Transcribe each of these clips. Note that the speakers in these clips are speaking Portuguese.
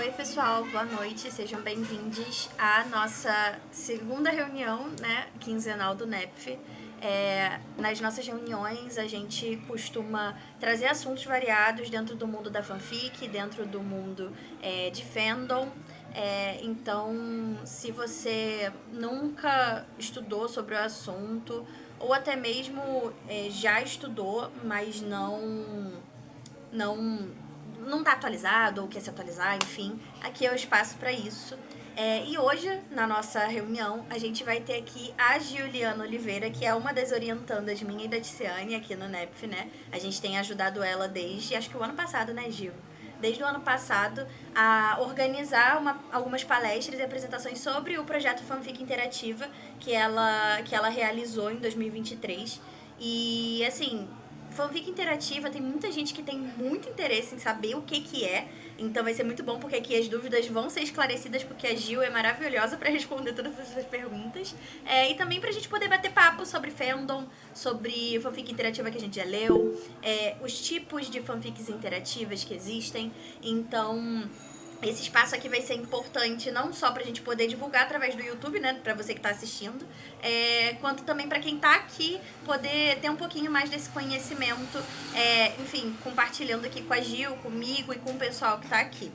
Oi, pessoal, boa noite, sejam bem-vindos à nossa segunda reunião, né, quinzenal do NEPF. Nas nossas reuniões, a gente costuma trazer assuntos variados dentro do mundo da fanfic, dentro do mundo de fandom. Então, se você nunca estudou sobre o assunto, ou até mesmo já estudou, mas não está atualizado ou quer se atualizar, enfim, aqui é o espaço para isso. E hoje, na nossa reunião, a gente vai ter aqui a Giuliana Oliveira, que é uma das orientandas minha e da Ticiane aqui no NEPF, né? A gente tem ajudado ela desde, acho que o ano passado, né, Gil? Desde o ano passado, a organizar algumas palestras e apresentações sobre o projeto Fanfic Interativa que ela realizou em 2023. E, assim, fanfic interativa, tem muita gente que tem muito interesse em saber o que é. Então vai ser muito bom, porque aqui as dúvidas vão ser esclarecidas, porque a Gil é maravilhosa para responder todas essas perguntas. E também pra gente poder bater papo sobre fandom, sobre fanfic interativa que a gente já leu, os tipos de fanfics interativas que existem. Então, esse espaço aqui vai ser importante não só pra gente poder divulgar através do YouTube, né, pra você que tá assistindo, quanto também pra quem tá aqui poder ter um pouquinho mais desse conhecimento, enfim, compartilhando aqui com a Gil, comigo e com o pessoal que tá aqui.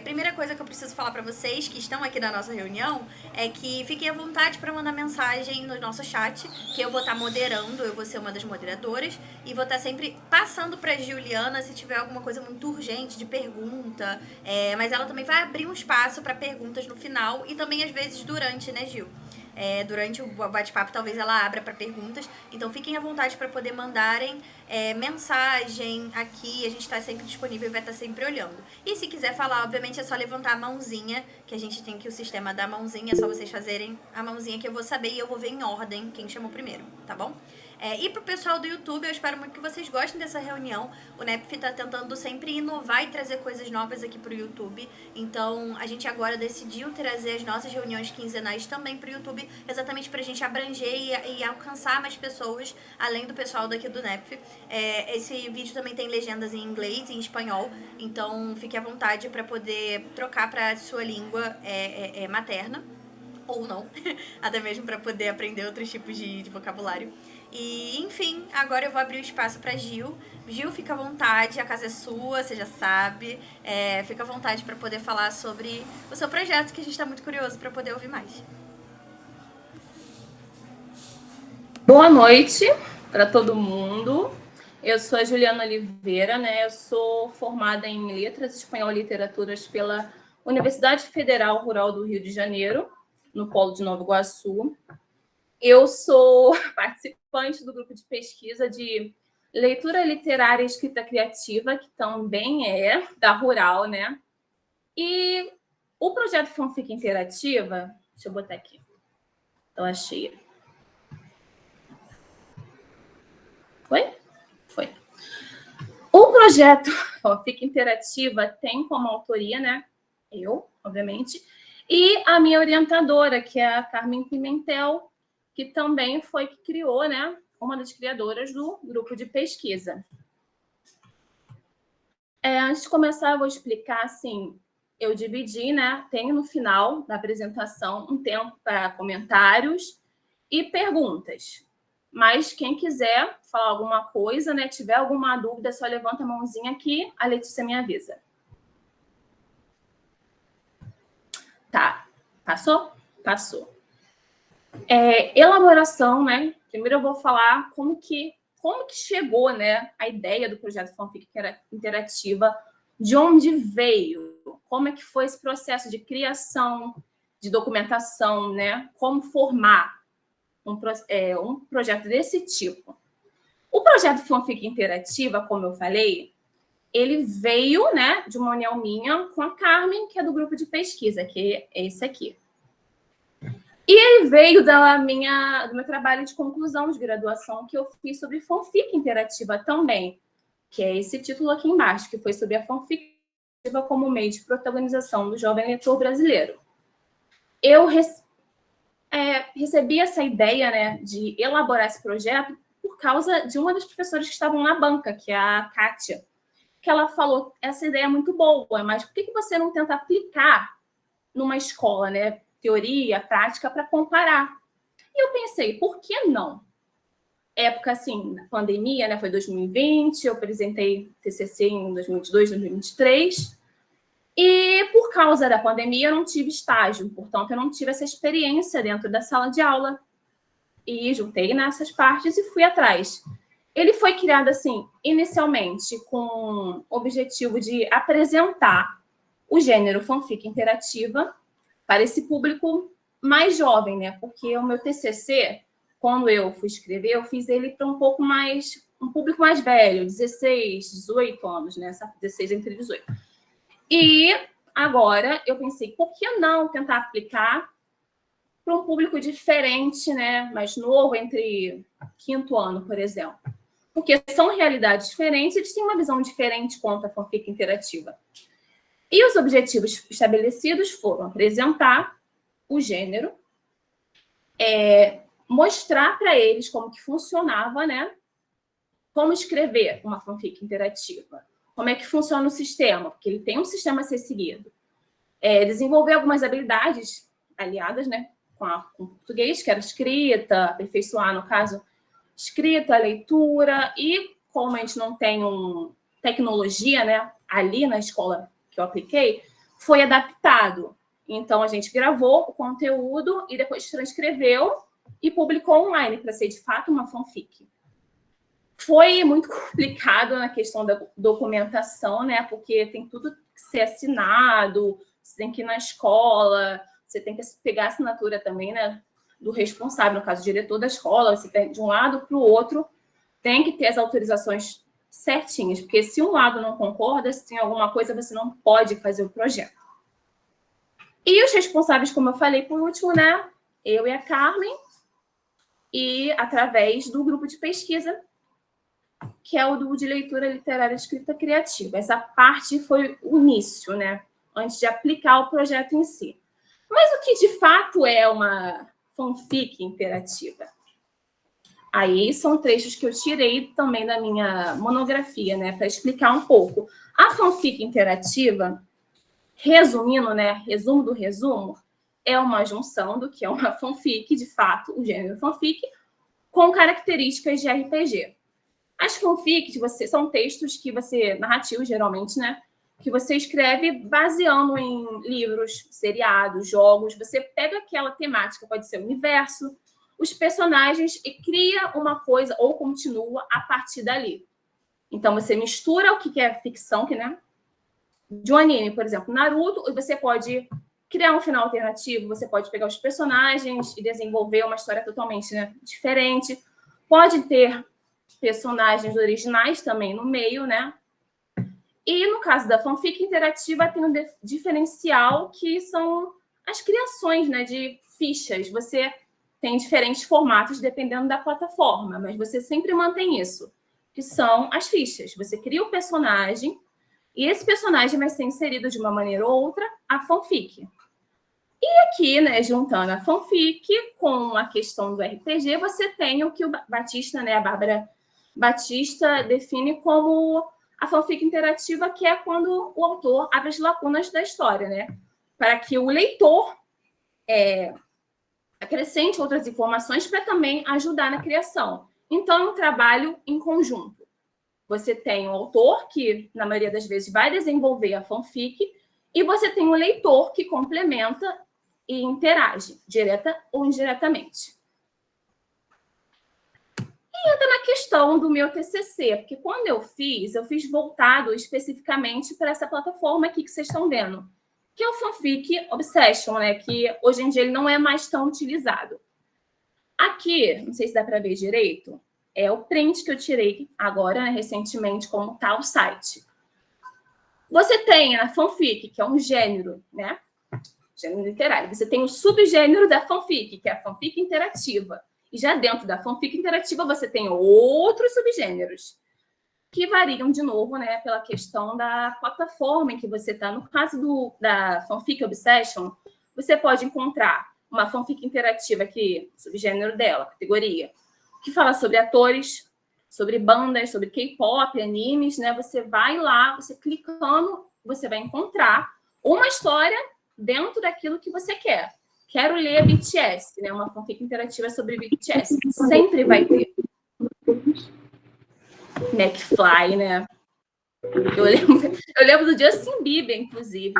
Primeira coisa que eu preciso falar pra vocês que estão aqui na nossa reunião é que fiquem à vontade pra mandar mensagem no nosso chat, que eu vou estar moderando, eu vou ser uma das moderadoras e vou estar sempre passando pra Giuliana se tiver alguma coisa muito urgente de pergunta, mas ela também vai abrir um espaço para perguntas no final e também às vezes durante, né, Gil? Durante o bate-papo talvez ela abra para perguntas, então fiquem à vontade para poder mandarem mensagem aqui, a gente está sempre disponível e vai estar sempre olhando. E se quiser falar, obviamente é só levantar a mãozinha, que a gente tem aqui o sistema da mãozinha, é só vocês fazerem a mãozinha que eu vou saber e eu vou ver em ordem quem chamou primeiro, tá bom? E pro pessoal do YouTube, eu espero muito que vocês gostem dessa reunião. O NEPF tá tentando sempre inovar e trazer coisas novas aqui pro YouTube. Então, a gente agora decidiu trazer as nossas reuniões quinzenais também pro YouTube, exatamente pra gente abranger e alcançar mais pessoas, além do pessoal daqui do NEPF. Esse vídeo também tem legendas em inglês e em espanhol, então fique à vontade para poder trocar pra sua língua materna. Ou não, até mesmo para poder aprender outros tipos de vocabulário. E, enfim, agora eu vou abrir o espaço para Gil. Gil, fica à vontade, a casa é sua, você já sabe. Fica à vontade para poder falar sobre o seu projeto, que a gente está muito curioso para poder ouvir mais. Boa noite para todo mundo. Eu sou a Giuliana Oliveira, né? Eu sou formada em Letras Espanhol e Literaturas pela Universidade Federal Rural do Rio de Janeiro, no Polo de Nova Iguaçu. Eu sou participante do grupo de pesquisa de Leitura Literária e Escrita Criativa, que também é da Rural, né? E o projeto Fanfic Interativa, deixa eu botar aqui, então achei. Foi. O projeto Fanfic Interativa tem como autoria, né? Eu, obviamente, e a minha orientadora, que é a Carmen Pimentel, que também foi que criou, né? Uma das criadoras do grupo de pesquisa. Antes de começar, eu vou explicar, assim, eu dividi, né? Tenho no final da apresentação um tempo para comentários e perguntas. Mas quem quiser falar alguma coisa, né? Tiver alguma dúvida, só levanta a mãozinha aqui, a Letícia me avisa. Tá. Passou? Passou. Elaboração, né? Primeiro eu vou falar como que chegou, né, a ideia do projeto Fanfic Interativa, de onde veio, como é que foi esse processo de criação, de documentação, né? Como formar um projeto desse tipo. O projeto Fanfic Interativa, como eu falei, ele veio, né, de uma união minha com a Carmen, que é do grupo de pesquisa, que é esse aqui. E ele veio do meu trabalho de conclusão de graduação que eu fiz sobre fanfic interativa também, que é esse título aqui embaixo, que foi sobre a fanfic interativa como meio de protagonização do jovem leitor brasileiro. Eu recebi essa ideia, né, de elaborar esse projeto por causa de uma das professoras que estavam na banca, que é a Kátia. que ela falou, essa ideia é muito boa, mas por que você não tenta aplicar numa escola, né? Teoria, prática, para comparar. E eu pensei, por que não? Época, assim, pandemia, né? Foi 2020, eu apresentei TCC em 2022, 2023. E por causa da pandemia, eu não tive estágio. Portanto, eu não tive essa experiência dentro da sala de aula. E juntei nessas partes e fui atrás. Ele foi criado, assim, inicialmente com o objetivo de apresentar o gênero fanfic interativa para esse público mais jovem, né? Porque o meu TCC, quando eu fui escrever, eu fiz ele para um público mais velho, 16, 18 anos, né? 16 entre 18. E agora eu pensei, por que não tentar aplicar para um público diferente, né? Mais novo, entre quinto ano, por exemplo. Porque são realidades diferentes e eles têm uma visão diferente quanto à fanfic interativa. E os objetivos estabelecidos foram apresentar o gênero, mostrar para eles como que funcionava, né? Como escrever uma fanfic interativa, como é que funciona o sistema, porque ele tem um sistema a ser seguido. Desenvolver algumas habilidades aliadas, né, com o português, que era escrita, aperfeiçoar, no caso, escrita, leitura, e como a gente não tem tecnologia, né, ali na escola que eu apliquei, foi adaptado. Então, a gente gravou o conteúdo e depois transcreveu e publicou online, para ser, de fato, uma fanfic. Foi muito complicado na questão da documentação, né? Porque tem tudo que ser assinado, você tem que ir na escola, você tem que pegar a assinatura também, né? Do responsável, no caso, o diretor da escola, você tem de um lado para o outro, tem que ter as autorizações certinhas, porque se um lado não concorda, se tem alguma coisa, você não pode fazer o projeto. E os responsáveis, como eu falei por último, né? Eu e a Carmen, e através do grupo de pesquisa, que é o de leitura literária escrita criativa. Essa parte foi o início, né? Antes de aplicar o projeto em si. Mas o que de fato é uma fanfic interativa? Aí são trechos que eu tirei também da minha monografia, né? Para explicar um pouco. A fanfic interativa, resumindo, né? Resumo do resumo, é uma junção do que é uma fanfic, de fato, o gênero fanfic, com características de RPG. As fanfics são textos que narrativos, geralmente, né? Que você escreve baseando em livros, seriados, jogos. Você pega aquela temática, pode ser o universo, os personagens, e cria uma coisa, ou continua a partir dali. Então, você mistura o que é ficção, né? De um anime, por exemplo, Naruto, e você pode criar um final alternativo, você pode pegar os personagens e desenvolver uma história totalmente, né, diferente. Pode ter personagens originais também no meio, né? E no caso da fanfic interativa, tem um diferencial que são as criações, né, de fichas. Você tem diferentes formatos dependendo da plataforma, mas você sempre mantém isso, que são as fichas. Você cria o personagem e esse personagem vai ser inserido de uma maneira ou outra à fanfic. E aqui, né, juntando a fanfic com a questão do RPG, você tem o que o Batista, né, a Bárbara Batista, define como a fanfic interativa, que é quando o autor abre as lacunas da história, né, para que o leitor acrescente outras informações para também ajudar na criação. Então, é um trabalho em conjunto. Você tem o autor, que, na maioria das vezes, vai desenvolver a fanfic, e você tem o leitor, que complementa e interage, direta ou indiretamente. E entra na questão do meu TCC, porque quando eu fiz voltado especificamente para essa plataforma aqui que vocês estão vendo, que é o Fanfic Obsession, né? Que hoje em dia ele não é mais tão utilizado. Aqui, não sei se dá para ver direito, é o print que eu tirei agora, né, recentemente, como está o site. Você tem a fanfic, que é um gênero, né? Gênero literário. Você tem o subgênero da fanfic, que é a fanfic interativa. E já dentro da fanfic interativa, você tem outros subgêneros, que variam, de novo, né, pela questão da plataforma em que você está. No caso da Fanfic Obsession, você pode encontrar uma fanfic interativa, que subgênero dela, categoria, que fala sobre atores, sobre bandas, sobre K-pop, animes, né? Você vai lá, você clicando, você vai encontrar uma história dentro daquilo que você quer. Quero ler BTS, né? Uma fanfic interativa sobre BTS. Sempre vai ter. McFly, né? Eu lembro do Justin Bieber, inclusive.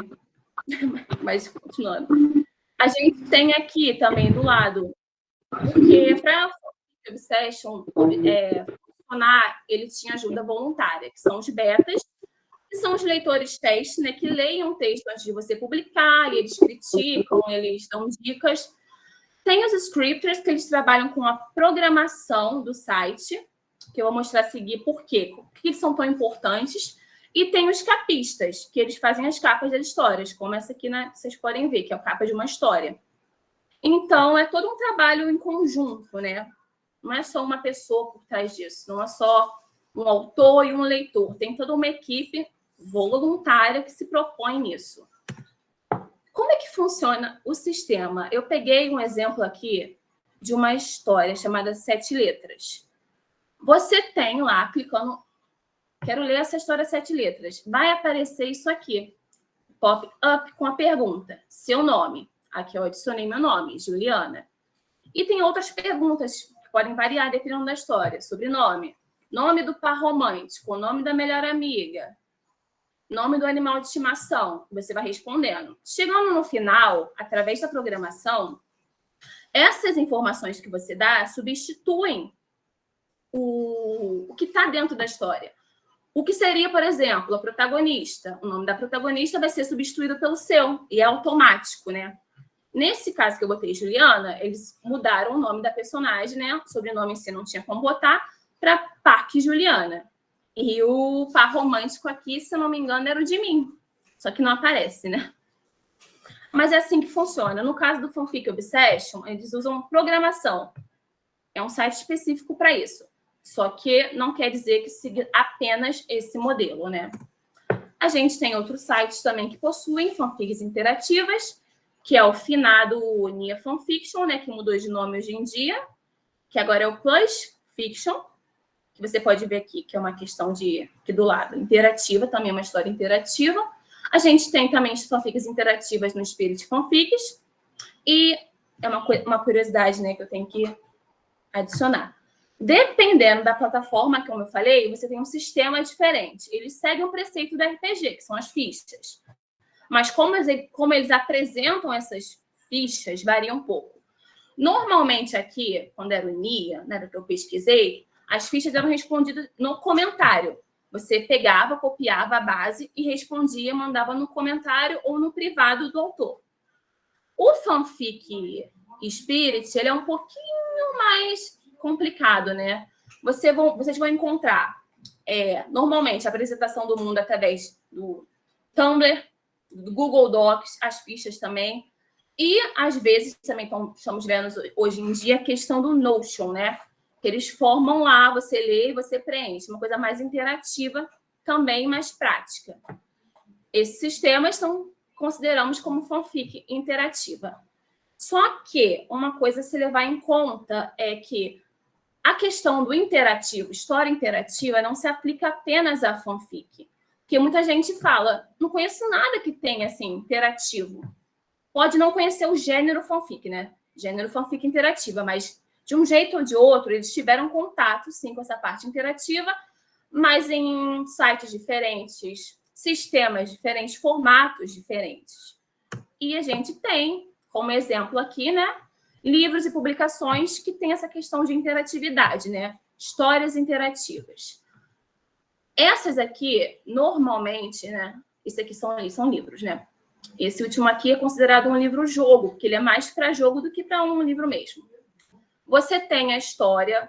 Mas, continuando. A gente tem aqui também do lado, porque para a Obsession funcionar, ele tinha ajuda voluntária, que são os betas, que são os leitores teste, né, que leem um texto antes de você publicar, e eles criticam, eles dão dicas. Tem os scripters, que eles trabalham com a programação do site, que eu vou mostrar a seguir por quê, eles são tão importantes. E tem os capistas, que eles fazem as capas das histórias, como essa aqui, né, vocês podem ver, que é a capa de uma história. Então, é todo um trabalho em conjunto, né? Não é só uma pessoa por trás disso, não é só um autor e um leitor. Tem toda uma equipe voluntária que se propõe nisso. Como é que funciona o sistema? Eu peguei um exemplo aqui de uma história chamada 7 Letras. Você tem lá, clicando, quero ler essa história 7 letras. Vai aparecer isso aqui, pop-up com a pergunta, seu nome. Aqui eu adicionei meu nome, Juliana. E tem outras perguntas que podem variar dependendo da história. Sobrenome, nome do par romântico, nome da melhor amiga, nome do animal de estimação. Você vai respondendo. Chegando no final, através da programação, essas informações que você dá substituem o que está dentro da história. O que seria, por exemplo, a protagonista. O nome da protagonista vai ser substituído pelo seu, e é automático, né? Nesse caso que eu botei Juliana, eles mudaram o nome da personagem, né? O sobrenome em si não tinha como botar, para Parque Juliana. E o par romântico aqui, se eu não me engano, era o de mim. Só que não aparece, né? Mas é assim que funciona. No caso do Fanfic Obsession, eles usam programação. É um site específico para isso. Só que não quer dizer que siga apenas esse modelo, né? A gente tem outros sites também que possuem fanfics interativas, que é o finado Nia Fanfiction, né, que mudou de nome hoje em dia, que agora é o Plus Fiction, que você pode ver aqui, que é uma questão de, aqui do lado, interativa, também é uma história interativa. A gente tem também fanfics interativas no Spirit Fanfics, e é uma curiosidade, né, que eu tenho que adicionar. Dependendo da plataforma, como eu falei, você tem um sistema diferente. Eles seguem o preceito do RPG, que são as fichas. Mas como eles apresentam essas fichas, varia um pouco. Normalmente aqui, quando era o NIA, né, do que eu pesquisei, as fichas eram respondidas no comentário. Você pegava, copiava a base e respondia, mandava no comentário ou no privado do autor. O Fanfic Spirit, ele é um pouquinho mais complicado, né? Vocês vão encontrar, normalmente, a apresentação do mundo através do Tumblr, do Google Docs, as fichas também. E, às vezes, também estamos vendo hoje em dia a questão do Notion, né? Que eles formam lá, você lê e você preenche. Uma coisa mais interativa, também mais prática. Esses sistemas consideramos como fanfic interativa. Só que uma coisa a se levar em conta é que a questão do interativo, história interativa, não se aplica apenas à fanfic. Porque muita gente fala, não conheço nada que tenha, assim, interativo. Pode não conhecer o gênero fanfic, né? Gênero fanfic interativa, mas de um jeito ou de outro, eles tiveram contato, sim, com essa parte interativa, mas em sites diferentes, sistemas diferentes, formatos diferentes. E a gente tem, como exemplo aqui, né, livros e publicações que têm essa questão de interatividade, né? Histórias interativas. Essas aqui, normalmente, né? Isso aqui são livros, né? Esse último aqui é considerado um livro-jogo, porque ele é mais para jogo do que para um livro mesmo. Você tem a história,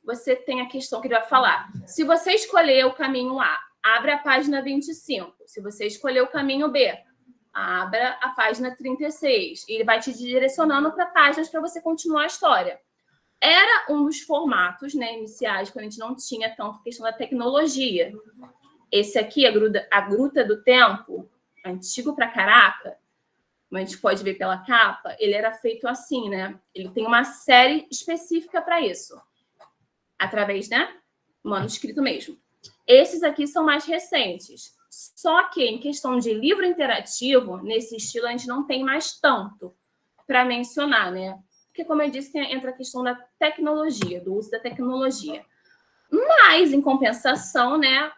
você tem a questão que ele vai falar. Se você escolher o caminho A, abre a página 25. Se você escolher o caminho B, abra a página 36. E ele vai te direcionando para páginas para você continuar a história. Era um dos formatos, né, iniciais, quando a gente não tinha tanto questão da tecnologia. Esse aqui, a Gruta do Tempo, antigo pra caraca, como a gente pode ver pela capa, ele era feito assim, né? Ele tem uma série específica para isso. Através, né? manuscrito mesmo. Esses aqui são mais recentes. Só que, em questão de livro interativo, nesse estilo, a gente não tem mais tanto para mencionar, né? Porque, como eu disse, entra a questão da tecnologia, do uso da tecnologia. Mas, em compensação, né,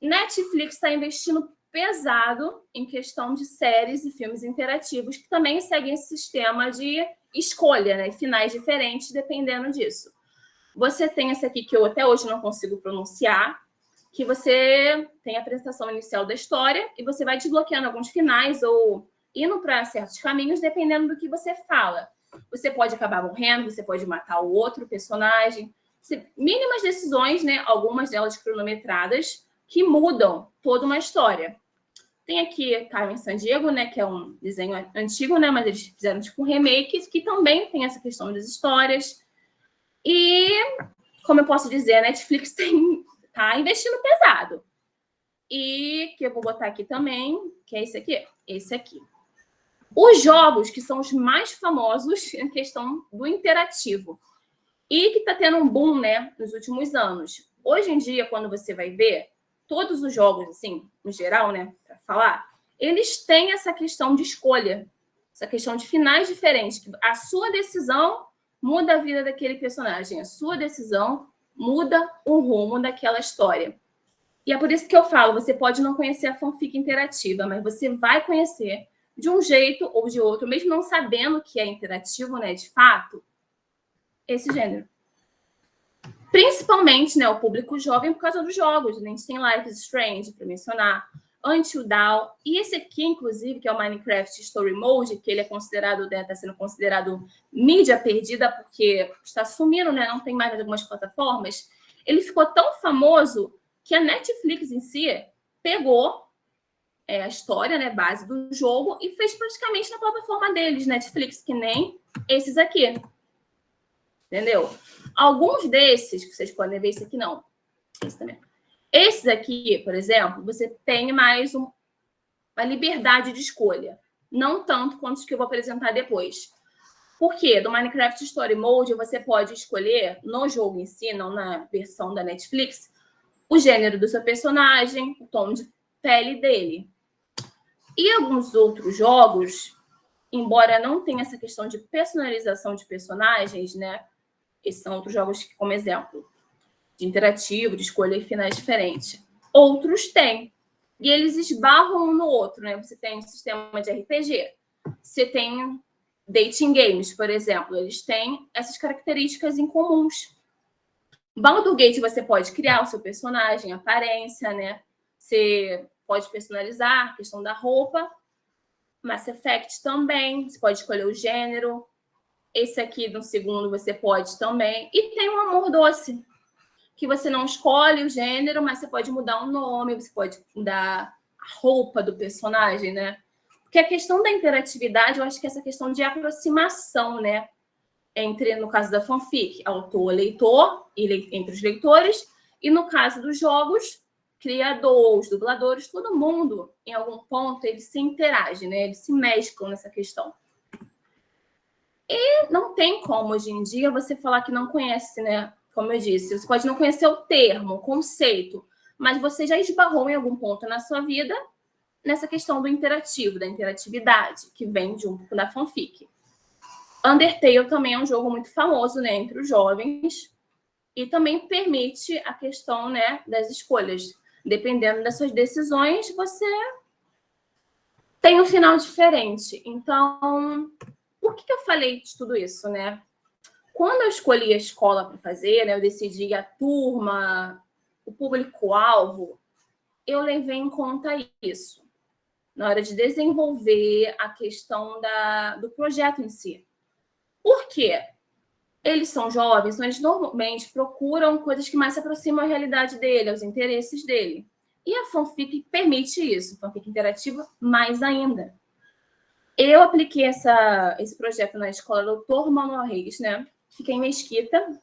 Netflix está investindo pesado em questão de séries e filmes interativos que também seguem esse sistema de escolha, né, finais diferentes dependendo disso. Você tem esse aqui que eu até hoje não consigo pronunciar, que você tem a apresentação inicial da história e você vai desbloqueando alguns finais ou indo para certos caminhos dependendo do que você fala. Você pode acabar morrendo, você pode matar o outro personagem. Mínimas decisões, né, algumas delas cronometradas, que mudam toda uma história. Tem aqui Carmen Sandiego, né, que é um desenho antigo, né, mas eles fizeram tipo um remake, que também tem essa questão das histórias. E, como eu posso dizer, a Netflix tá investindo pesado. E que eu vou botar aqui também, que é esse aqui. Esse aqui. Os jogos que são os mais famosos em questão do interativo. E que está tendo um boom, né, nos últimos anos. Hoje em dia, quando você vai ver, todos os jogos, assim, no geral, né, para falar, eles têm essa questão de escolha, essa questão de finais diferentes. Que a sua decisão muda a vida daquele personagem, a sua decisão muda o rumo daquela história. E é por isso que eu falo, você pode não conhecer a fanfic interativa, mas você vai conhecer de um jeito ou de outro, mesmo não sabendo que é interativo, né, de fato, esse gênero. Principalmente, né, o público jovem por causa dos jogos. A gente tem Life is Strange, para mencionar, Until Dawn, e esse aqui, inclusive, que é o Minecraft Story Mode, que ele é considerado, né, está sendo considerado mídia perdida, porque está sumindo, né, não tem mais em algumas plataformas. Ele ficou tão famoso que a Netflix em si pegou a história, né, base do jogo e fez praticamente na plataforma deles, Netflix, que nem esses aqui. Entendeu? Alguns desses, que vocês podem ver, esse aqui não. Esse também. Esses aqui, por exemplo, você tem mais uma liberdade de escolha. Não tanto quanto os que eu vou apresentar depois. Por quê? Do Minecraft Story Mode, você pode escolher, no jogo em si, não na versão da Netflix, o gênero do seu personagem, o tom de pele dele. E alguns outros jogos, embora não tenha essa questão de personalização de personagens, né? Esses são outros jogos que, como exemplo, de interativo, de escolha e finais diferentes. Outros têm. E eles esbarram um no outro, né? Você tem um sistema de RPG. Você tem dating games, por exemplo. Eles têm essas características em comuns. Baldur's Gate, você pode criar o seu personagem, aparência, né? Você pode personalizar a questão da roupa. Mass Effect também. Você pode escolher o gênero. Esse aqui, no segundo, você pode também. E tem o Amor Doce, que você não escolhe o gênero, mas você pode mudar o nome, você pode mudar a roupa do personagem, né? Porque a questão da interatividade, eu acho que é essa questão de aproximação, né? Entre, no caso da fanfic, autor-leitor, entre os leitores, e no caso dos jogos, criador, os dubladores, todo mundo, em algum ponto, eles se interagem, né? Eles se mesclam nessa questão. E não tem como, hoje em dia, você falar que não conhece, né? Como eu disse, você pode não conhecer o termo, o conceito, mas você já esbarrou em algum ponto na sua vida nessa questão do interativo, da interatividade, que vem de um pouco da fanfic. Undertale também é um jogo muito famoso, né, entre os jovens e também permite a questão, né, das escolhas. Dependendo das suas decisões, você tem um final diferente. Então, por que eu falei de tudo isso, né? Quando eu escolhi a escola para fazer, né, eu decidi a turma, o público-alvo, eu levei em conta isso, na hora de desenvolver a questão do projeto em si. Por quê? Eles são jovens, então eles normalmente procuram coisas que mais se aproximam à realidade dele, aos interesses dele. E a fanfic permite isso, fanfic interativa mais ainda. Eu apliquei esse projeto na escola Dr. Manuel Reis, né? Fiquei em Mesquita.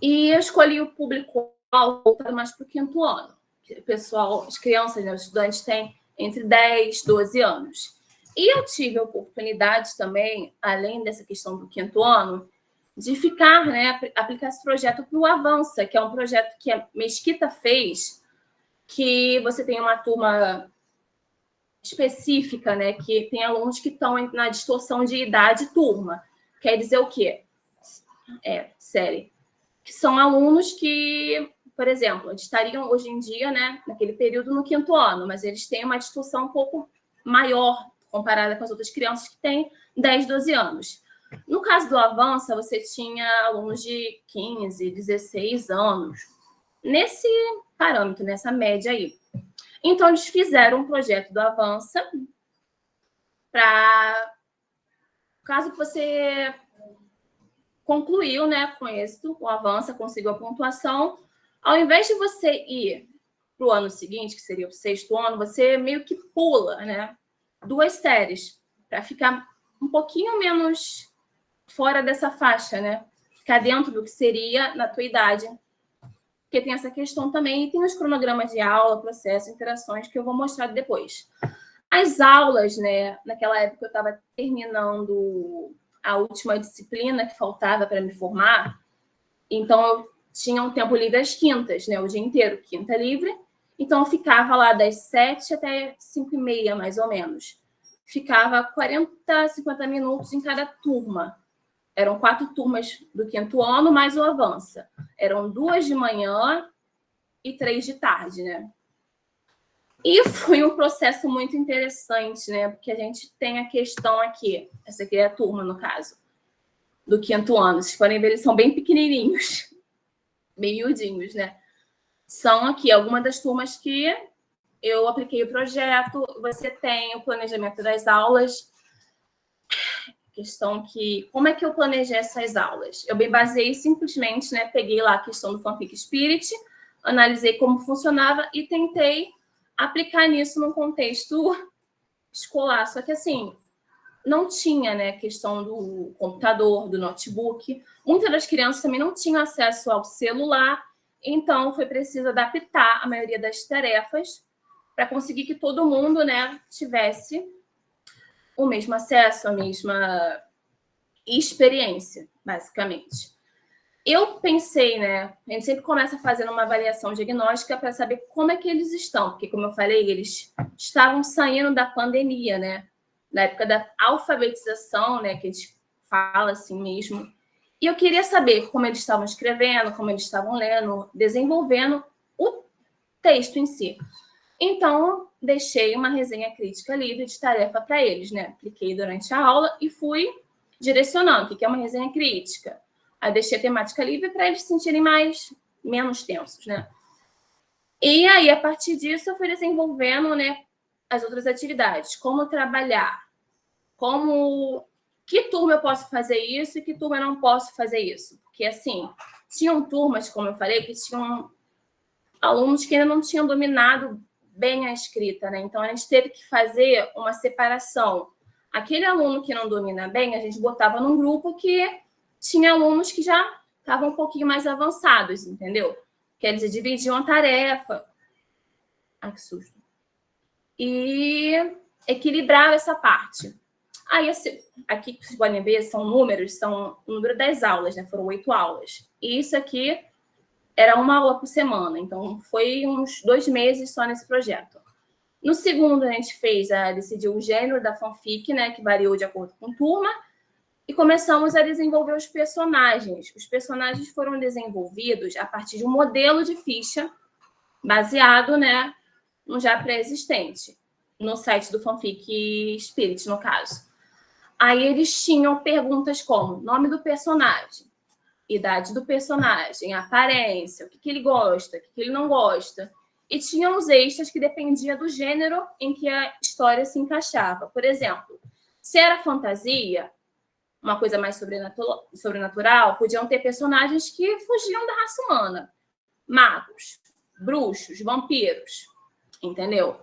E eu escolhi o público-alvo voltado mais para o 5º ano. O pessoal, as crianças, né, os estudantes têm entre 10 e 12 anos. E eu tive a oportunidade também, além dessa questão do 5º ano, de ficar, né, aplicar esse projeto para o Avança, que é um projeto que a Mesquita fez, que você tem uma turma específica, né, que tem alunos que estão na distorção de idade turma. Quer dizer o quê? Série. Que são alunos que, por exemplo, estariam hoje em dia, né, naquele período no 5º ano, mas eles têm uma distorção um pouco maior comparada com as outras crianças que têm 10, 12 anos. No caso do Avança, você tinha alunos de 15, 16 anos, nesse parâmetro, nessa média aí. Então, eles fizeram um projeto do Avança para, caso que você concluiu, né, com êxito, o Avança, conseguiu a pontuação, ao invés de você ir para o ano seguinte, que seria o 6º ano, você meio que pula, né, 2 séries, para ficar um pouquinho menos fora dessa faixa, né, ficar dentro do que seria na tua idade. Porque tem essa questão também, e tem os cronogramas de aula, processo, interações, que eu vou mostrar depois. As aulas, né, naquela época eu estava terminando a última disciplina que faltava para me formar, então eu tinha um tempo livre às quintas, né, o dia inteiro, quinta livre, então eu ficava lá das 7 até 5h30, mais ou menos. Ficava 40, 50 minutos em cada turma. Eram 4 turmas do 5º ano, mais o Avança. Eram 2 de manhã e 3 de tarde, né? E foi um processo muito interessante, né? Porque a gente tem a questão aqui, essa aqui é a turma, no caso, do 5º ano. Vocês podem ver, eles são bem pequenininhos, bem miudinhos, né? São aqui algumas das turmas que eu apliquei o projeto. Você tem o planejamento das aulas. Questão que... Como é que eu planejei essas aulas? Eu me baseei simplesmente, né? Peguei lá a questão do Fanfic Spirit, analisei como funcionava e tentei aplicar nisso num contexto escolar. Só que, assim, não tinha, né, questão do computador, do notebook. Muitas das crianças também não tinham acesso ao celular, então foi preciso adaptar a maioria das tarefas para conseguir que todo mundo, né, tivesse o mesmo acesso, a mesma experiência, basicamente. Eu pensei, né, a gente sempre começa fazendo uma avaliação diagnóstica para saber como é que eles estão, porque, como eu falei, eles estavam saindo da pandemia, né, na época da alfabetização, né, que a gente fala assim mesmo, e eu queria saber como eles estavam escrevendo, como eles estavam lendo, desenvolvendo o texto em si. Então, deixei uma resenha crítica livre de tarefa para eles, né, apliquei durante a aula e fui direcionando o que é uma resenha crítica. Aí deixei a temática livre para eles se sentirem menos tensos, né? E aí, a partir disso, eu fui desenvolvendo, né, as outras atividades. Como trabalhar, que turma eu posso fazer isso e que turma eu não posso fazer isso. Porque, assim, tinham turmas, como eu falei, que tinham alunos que ainda não tinham dominado bem a escrita, né? Então, a gente teve que fazer uma separação. Aquele aluno que não domina bem, a gente botava num grupo que tinha alunos que já estavam um pouquinho mais avançados, entendeu? Quer dizer, dividiam a tarefa. Ai, que susto. E equilibrava essa parte. Aí, aqui que vocês podem ver, são números, são o número das aulas, né? Foram 8 aulas. E isso aqui era uma aula por semana. Então, foi uns 2 meses só nesse projeto. No segundo, a gente decidiu o gênero da fanfic, né? Que variou de acordo com turma. E começamos a desenvolver os personagens. Os personagens foram desenvolvidos a partir de um modelo de ficha baseado, né, no já pré-existente, no site do Fanfic Spirit, no caso. Aí eles tinham perguntas como nome do personagem, idade do personagem, aparência, o que ele gosta, o que ele não gosta. E tinham os extras que dependia do gênero em que a história se encaixava. Por exemplo, se era fantasia, uma coisa mais sobrenatural, podiam ter personagens que fugiam da raça humana. Magos, bruxos, vampiros, entendeu?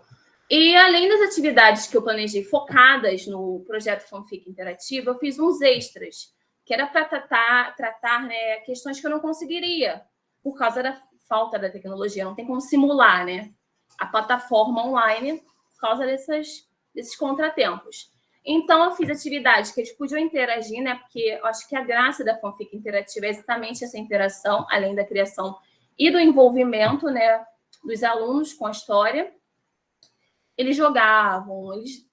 E, além das atividades que eu planejei focadas no projeto Fanfic Interativo, eu fiz uns extras, que era para tratar, né, questões que eu não conseguiria, por causa da falta da tecnologia. Não tem como simular, né, a plataforma online por causa desses contratempos. Então, eu fiz atividades que eles podiam interagir, né? Porque eu acho que a graça da fanfic interativa é exatamente essa interação, além da criação e do envolvimento, né, dos alunos com a história. Eles jogavam, eles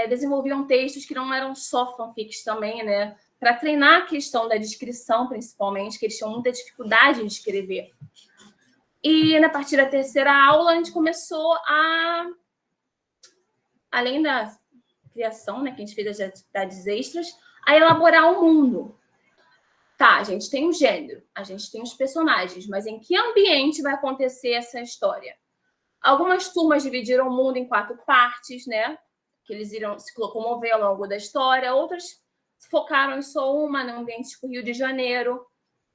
desenvolviam textos que não eram só fanfics também, né? Para treinar a questão da descrição, principalmente, que eles tinham muita dificuldade em escrever. E, na partir da terceira aula, a gente começou a... Além da criação, né, que a gente fez as atividades extras, a elaborar o mundo. Tá, a gente tem um gênero, a gente tem os personagens, mas em que ambiente vai acontecer essa história? Algumas turmas dividiram o mundo em 4 partes, né? Que eles iriam se locomover ao longo da história. Outras focaram em só uma, no ambiente tipo Rio de Janeiro.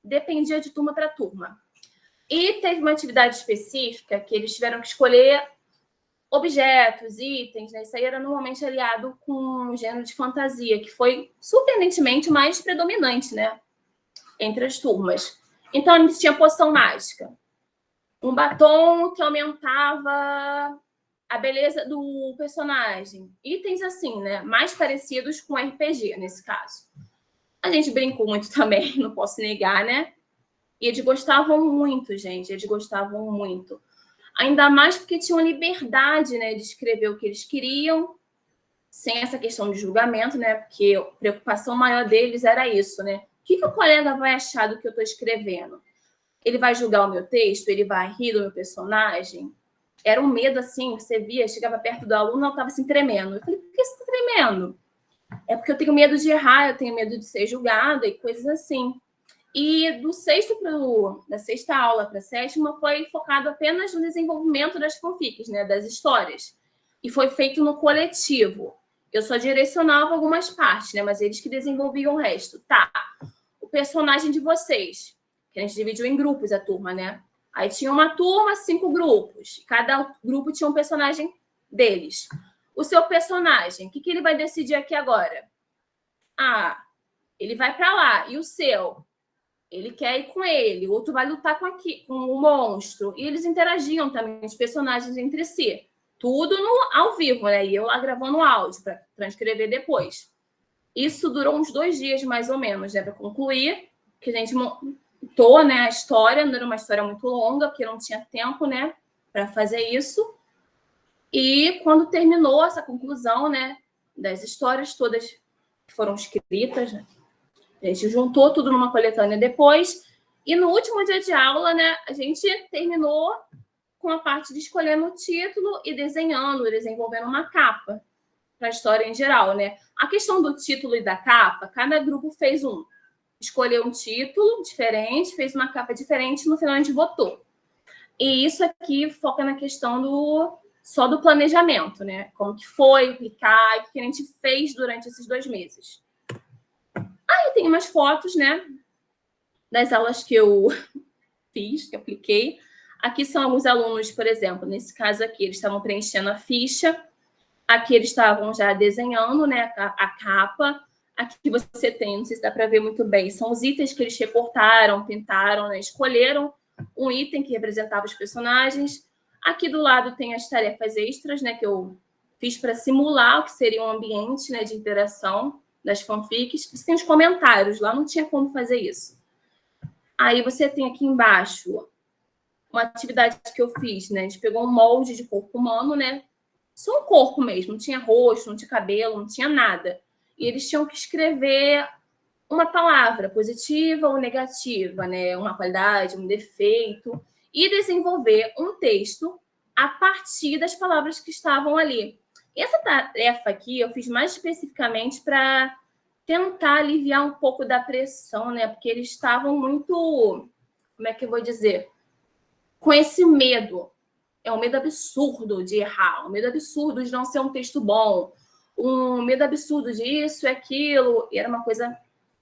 Dependia de turma para turma. E teve uma atividade específica que eles tiveram que escolher objetos, itens, né? Isso aí era normalmente aliado com um gênero de fantasia, que foi surpreendentemente mais predominante, né? Entre as turmas. Então, a gente tinha poção mágica. Um batom que aumentava a beleza do personagem. Itens assim, né? Mais parecidos com RPG, nesse caso. A gente brincou muito também, não posso negar, né? E eles gostavam muito, gente. Eles gostavam muito. Ainda mais porque tinham liberdade, né, de escrever o que eles queriam, sem essa questão de julgamento, né? Porque a preocupação maior deles era isso, né? O que o colega vai achar do que eu estou escrevendo? Ele vai julgar o meu texto? Ele vai rir do meu personagem? Era um medo, assim, você via, chegava perto do aluno, ela estava assim, tremendo. Eu falei, por que você está tremendo? É porque eu tenho medo de errar, eu tenho medo de ser julgada e coisas assim. E da sexta aula para a sétima foi focado apenas no desenvolvimento das fanfics, né, das histórias. E foi feito no coletivo. Eu só direcionava algumas partes, né, mas eles que desenvolviam o resto. Tá, o personagem de vocês, que a gente dividiu em grupos a turma, né? Aí tinha uma turma, 5 grupos. Cada grupo tinha um personagem deles. O seu personagem, o que ele vai decidir aqui agora? Ah, ele vai para lá. E o seu? Ele quer ir com ele, o outro vai lutar com o monstro. E eles interagiam também, os personagens entre si. Tudo ao vivo, né? E eu lá gravando áudio para transcrever depois. Isso durou uns 2 dias, mais ou menos, né? Para concluir, que a gente montou, né, a história. Não era uma história muito longa, porque não tinha tempo, né, para fazer isso. E quando terminou essa conclusão, né, das histórias todas que foram escritas, né? A gente juntou tudo numa coletânea depois. E no último dia de aula, né, a gente terminou com a parte de escolhendo o título e desenvolvendo uma capa para a história em geral, né? A questão do título e da capa, cada grupo fez escolheu um título diferente, fez uma capa diferente, e no final a gente votou. E isso aqui foca na questão só do planejamento, né? Como que foi aplicar, o que a gente fez durante esses 2 meses. Aí tem umas fotos, né, das aulas que eu fiz, que eu apliquei. Aqui são alguns alunos, por exemplo, nesse caso aqui, eles estavam preenchendo a ficha. Aqui eles estavam já desenhando, né, a capa. Aqui você tem, não sei se dá para ver muito bem, são os itens que eles recortaram, pintaram, né, escolheram um item que representava os personagens. Aqui do lado tem as tarefas extras, né, que eu fiz para simular o que seria um ambiente, né, de interação das fanfics. Você tem os comentários, lá não tinha como fazer isso. Aí você tem aqui embaixo uma atividade que eu fiz, né? A gente pegou um molde de corpo humano, né? Só um corpo mesmo, não tinha rosto, não tinha cabelo, não tinha nada. E eles tinham que escrever uma palavra, positiva ou negativa, né? Uma qualidade, um defeito, e desenvolver um texto a partir das palavras que estavam ali. E essa tarefa aqui eu fiz mais especificamente para tentar aliviar um pouco da pressão, né? Porque eles estavam muito, como é que eu vou dizer? Com esse medo. É um medo absurdo de errar, um medo absurdo de não ser um texto bom, um medo absurdo disso e aquilo. E era uma coisa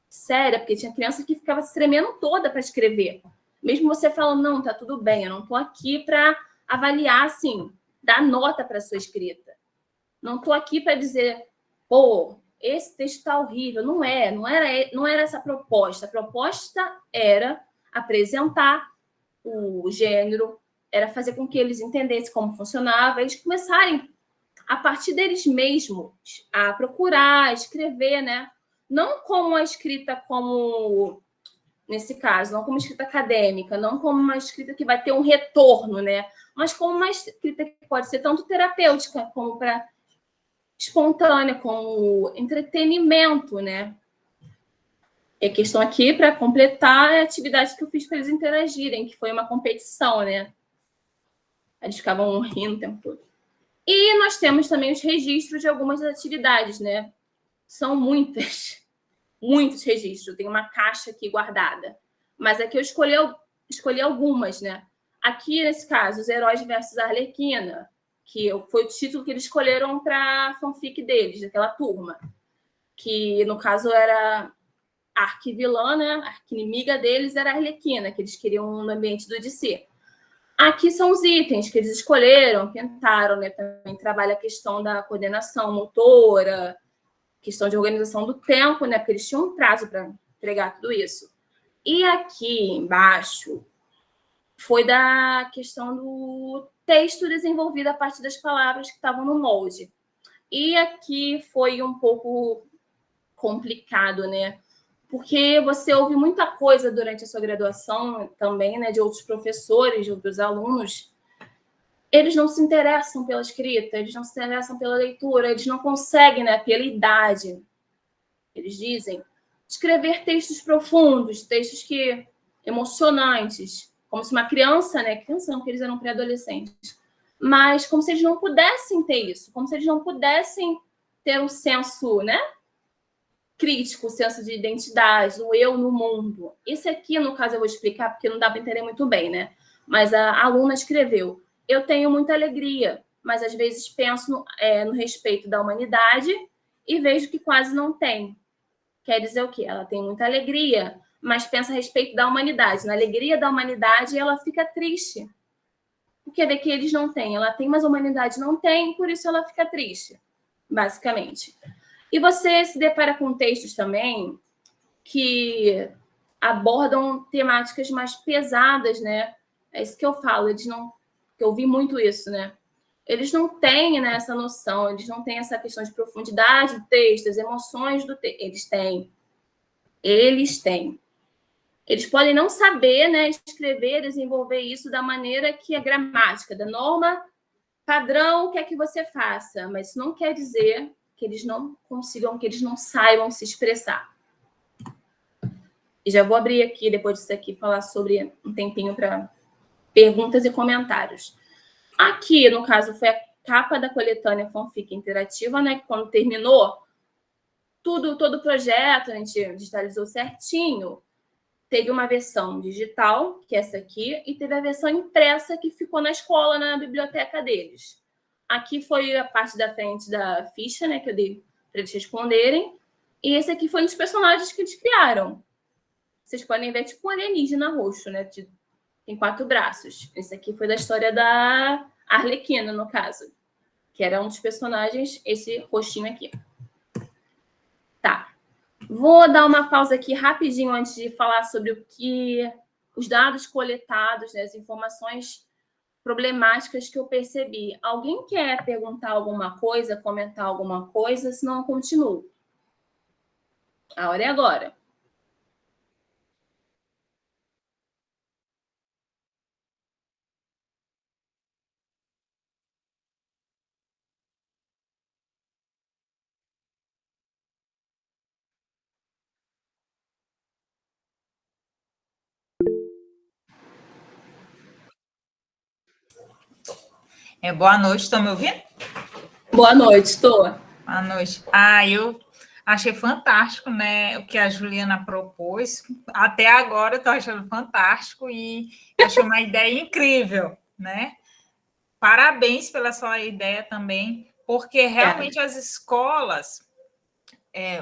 séria, porque tinha criança que ficava se tremendo toda para escrever. Mesmo você falando, não, tá tudo bem, eu não estou aqui para avaliar, assim, dar nota para a sua escrita. Não estou aqui para dizer, pô, esse texto está horrível. Não era essa a proposta. A proposta era apresentar o gênero, era fazer com que eles entendessem como funcionava, eles começarem a partir deles mesmos, a procurar, escrever, né? Não como a escrita como, nesse caso, não como escrita acadêmica, não como uma escrita que vai ter um retorno, né? Mas como uma escrita que pode ser tanto terapêutica como para espontânea, como entretenimento, né? E a questão aqui, para completar, é a atividade que eu fiz para eles interagirem, que foi uma competição, né? Eles ficavam rindo o tempo todo. E nós temos também os registros de algumas atividades, né? São muitos registros. Eu tenho uma caixa aqui guardada. Mas aqui eu escolhi algumas, né? Aqui, nesse caso, Os Heróis versus a Arlequina, que foi o título que eles escolheram para a fanfic deles, daquela turma. Que, no caso, era a arquivilã, né? A arquinimiga deles era a Arlequina, que eles queriam no ambiente do DC. Aqui são os itens que eles escolheram, pintaram, né? Também trabalha a questão da coordenação motora, questão de organização do tempo, né? Porque eles tinham um prazo para entregar tudo isso. E aqui embaixo foi da questão do texto desenvolvido a partir das palavras que estavam no molde. E aqui foi um pouco complicado, né? Porque você ouve muita coisa durante a sua graduação também, né? De outros professores, de outros alunos. Eles não se interessam pela escrita, eles não se interessam pela leitura, eles não conseguem, né? Pela idade, eles dizem, escrever textos profundos, textos que emocionantes, como se uma criança, né? Criança não, porque eles eram pré-adolescentes, mas como se eles não pudessem ter isso, como se eles não pudessem ter um senso, né? Crítico, o senso de identidade, o eu no mundo. Esse aqui, no caso, eu vou explicar, porque não dá para entender muito bem, né? Mas a aluna escreveu, eu tenho muita alegria, mas às vezes penso no respeito da humanidade e vejo que quase não tem. Quer dizer o quê? Ela tem muita alegria, mas pensa a respeito da humanidade. Na alegria da humanidade, ela fica triste. Porque vê que eles não têm. Ela tem, mas a humanidade não tem, por isso ela fica triste, basicamente. E você se depara com textos também que abordam temáticas mais pesadas, né? É isso que eu falo, eles não... Eu vi muito isso, né? Eles não têm, né, essa noção, eles não têm essa questão de profundidade do texto, as emoções do texto. Eles têm. Eles podem não saber, né, escrever, desenvolver isso da maneira que a gramática, da norma padrão quer que você faça, mas isso não quer dizer que eles não consigam, que eles não saibam se expressar. E já vou abrir aqui, depois disso aqui, falar sobre um tempinho para perguntas e comentários. Aqui, no caso, foi a capa da coletânea Fanfic Interativa, né? Que quando terminou, todo o projeto, a gente digitalizou certinho. Teve uma versão digital, que é essa aqui, e teve a versão impressa que ficou na escola, na biblioteca deles. Aqui foi a parte da frente da ficha, né? Que eu dei para eles responderem. E esse aqui foi um dos personagens que eles criaram. Vocês podem ver, tipo um alienígena roxo, né? Tem 4 braços. Esse aqui foi da história da Arlequina, no caso. Que era um dos personagens, esse roxinho aqui. Tá. Vou dar uma pausa aqui rapidinho antes de falar sobre o que... Os dados coletados, né, as informações problemáticas que eu percebi. Alguém quer perguntar alguma coisa, comentar alguma coisa? Senão eu continuo. A hora é agora. Boa noite, estão me ouvindo? Boa noite, estou. Boa noite. Eu achei fantástico, né, o que a Juliana propôs. Até agora eu estou achando fantástico e achei uma ideia incrível, né? Parabéns pela sua ideia também, porque realmente as escolas,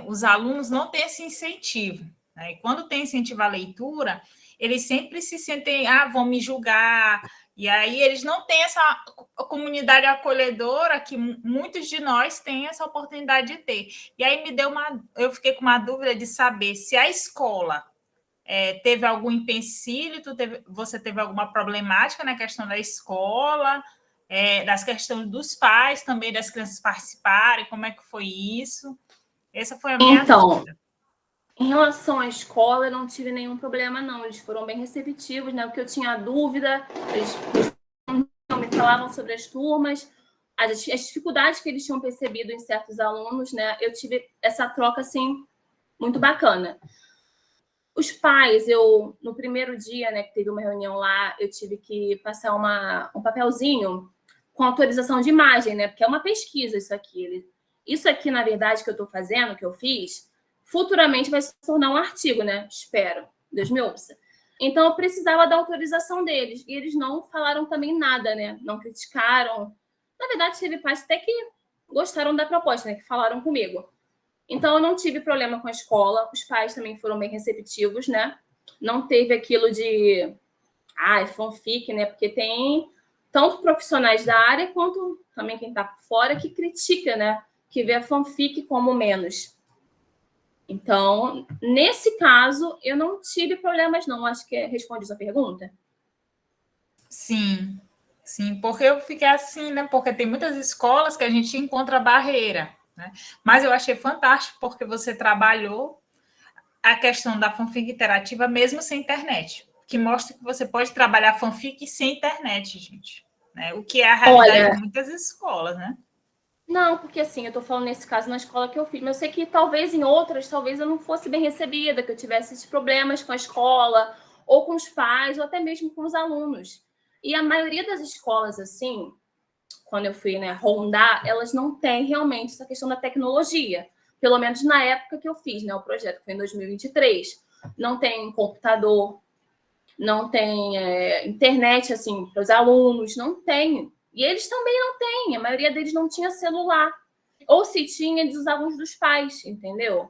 os alunos não têm esse incentivo, né? E quando tem incentivo à leitura, eles sempre se sentem, vão me julgar. E aí eles não têm essa comunidade acolhedora que muitos de nós têm essa oportunidade de ter. E aí eu fiquei com uma dúvida de saber se a escola teve algum empecilho, você teve alguma problemática na questão da escola, das questões dos pais também, das crianças participarem, como é que foi isso? Essa foi a minha dúvida. Em relação à escola, eu não tive nenhum problema, não. Eles foram bem receptivos, né? O que eu tinha dúvida, eles me falavam sobre as turmas, as dificuldades que eles tinham percebido em certos alunos, né? Eu tive essa troca, assim, muito bacana. Os pais, no primeiro dia, né, que teve uma reunião lá, eu tive que passar um papelzinho com autorização de imagem, né? Porque é uma pesquisa isso aqui. Isso aqui, na verdade, que eu estou fazendo, que eu fiz, futuramente vai se tornar um artigo, né? Espero. Deus me ouça. Então, eu precisava da autorização deles. E eles não falaram também nada, né? Não criticaram. Na verdade, teve pais até que gostaram da proposta, né? Que falaram comigo. Então, eu não tive problema com a escola. Os pais também foram bem receptivos, né? Não teve aquilo de... fanfic, né? Porque tem tanto profissionais da área quanto também quem está por fora que critica, né? Que vê a fanfic como menos. Então, nesse caso, eu não tive problemas, não. Acho que responde essa pergunta. Sim, porque eu fiquei assim, né? Porque tem muitas escolas que a gente encontra barreira, né? Mas eu achei fantástico porque você trabalhou a questão da fanfic interativa mesmo sem internet, que mostra que você pode trabalhar fanfic sem internet, gente, né? O que é a realidade de muitas escolas, né? Não, porque assim, eu tô falando nesse caso na escola que eu fiz, mas eu sei que talvez em outras, talvez eu não fosse bem recebida, que eu tivesse esses problemas com a escola, ou com os pais, ou até mesmo com os alunos. E a maioria das escolas, assim, quando eu fui, né, rondar, elas não têm realmente essa questão da tecnologia. Pelo menos na época que eu fiz, né, o projeto, que foi em 2023. Não tem computador, não tem internet, assim, para os alunos, não tem. E eles também não têm, a maioria deles não tinha celular. Ou se tinha, eles usavam os dos pais, entendeu?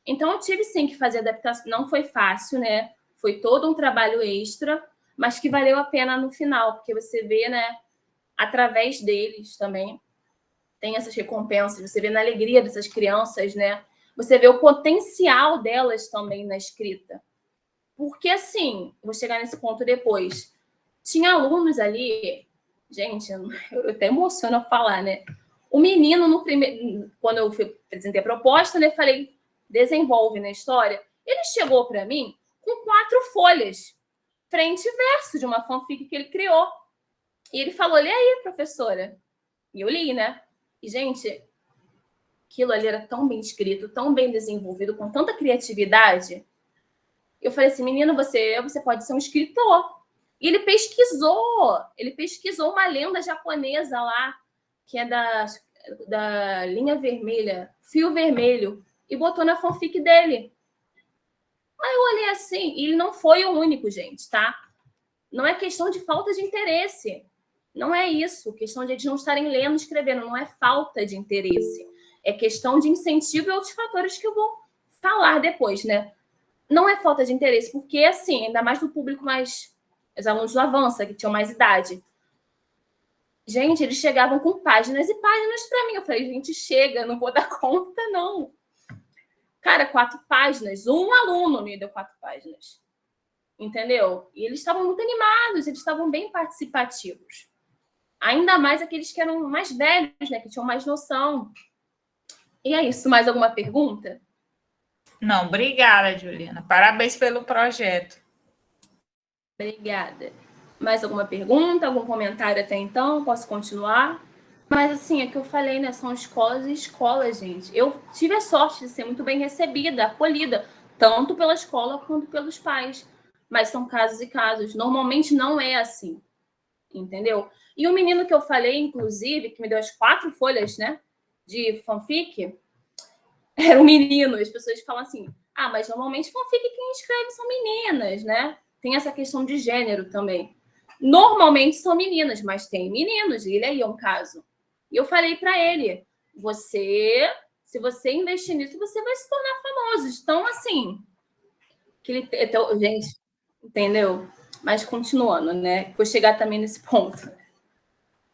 Então, eu tive sim que fazer adaptação. Não foi fácil, né? Foi todo um trabalho extra, mas que valeu a pena no final, porque você vê, né, através deles também, tem essas recompensas, você vê na alegria dessas crianças, né? Você vê o potencial delas também na escrita. Porque, assim, vou chegar nesse ponto depois, tinha alunos ali, gente, eu até emociono a falar, né? O menino, quando eu apresentei a proposta, né, falei, desenvolve na história. Ele chegou para mim com 4 folhas, frente e verso de uma fanfic que ele criou. E ele falou, lê aí, professora. E eu li, né? E, gente, aquilo ali era tão bem escrito, tão bem desenvolvido, com tanta criatividade. Eu falei assim, menino, você pode ser um escritor. E ele pesquisou uma lenda japonesa lá, que é da linha vermelha, fio vermelho, e botou na fanfic dele. Aí eu olhei assim, e ele não foi o único, gente, tá? Não é questão de falta de interesse. Não é isso. Questão de eles não estarem lendo, escrevendo. Não é falta de interesse. É questão de incentivo e outros fatores que eu vou falar depois, né? Não é falta de interesse, porque, assim, ainda mais do público mais... Os alunos do Avança, que tinham mais idade. Gente, eles chegavam com páginas e páginas para mim. Eu falei, gente, chega, não vou dar conta, não. Cara, 4 páginas. Um aluno me deu 4 páginas. Entendeu? E eles estavam muito animados, eles estavam bem participativos. Ainda mais aqueles que eram mais velhos, né? Que tinham mais noção. E é isso. Mais alguma pergunta? Não, obrigada, Juliana. Parabéns pelo projeto. Obrigada. Mais alguma pergunta, algum comentário até então? Posso continuar? Mas, assim, é que eu falei, né? São escolas e escolas, gente. Eu tive a sorte de ser muito bem recebida, acolhida, tanto pela escola quanto pelos pais. Mas são casos e casos. Normalmente não é assim, entendeu? E o menino que eu falei, inclusive, que me deu as 4 folhas, né, de fanfic, era um menino. As pessoas falam assim, mas normalmente fanfic quem escreve são meninas, né? Tem essa questão de gênero também. Normalmente são meninas, mas tem meninos, e ele aí é um caso. E eu falei para ele, se você investir nisso, você vai se tornar famoso. Então, assim, gente, entendeu? Mas continuando, né? Vou chegar também nesse ponto.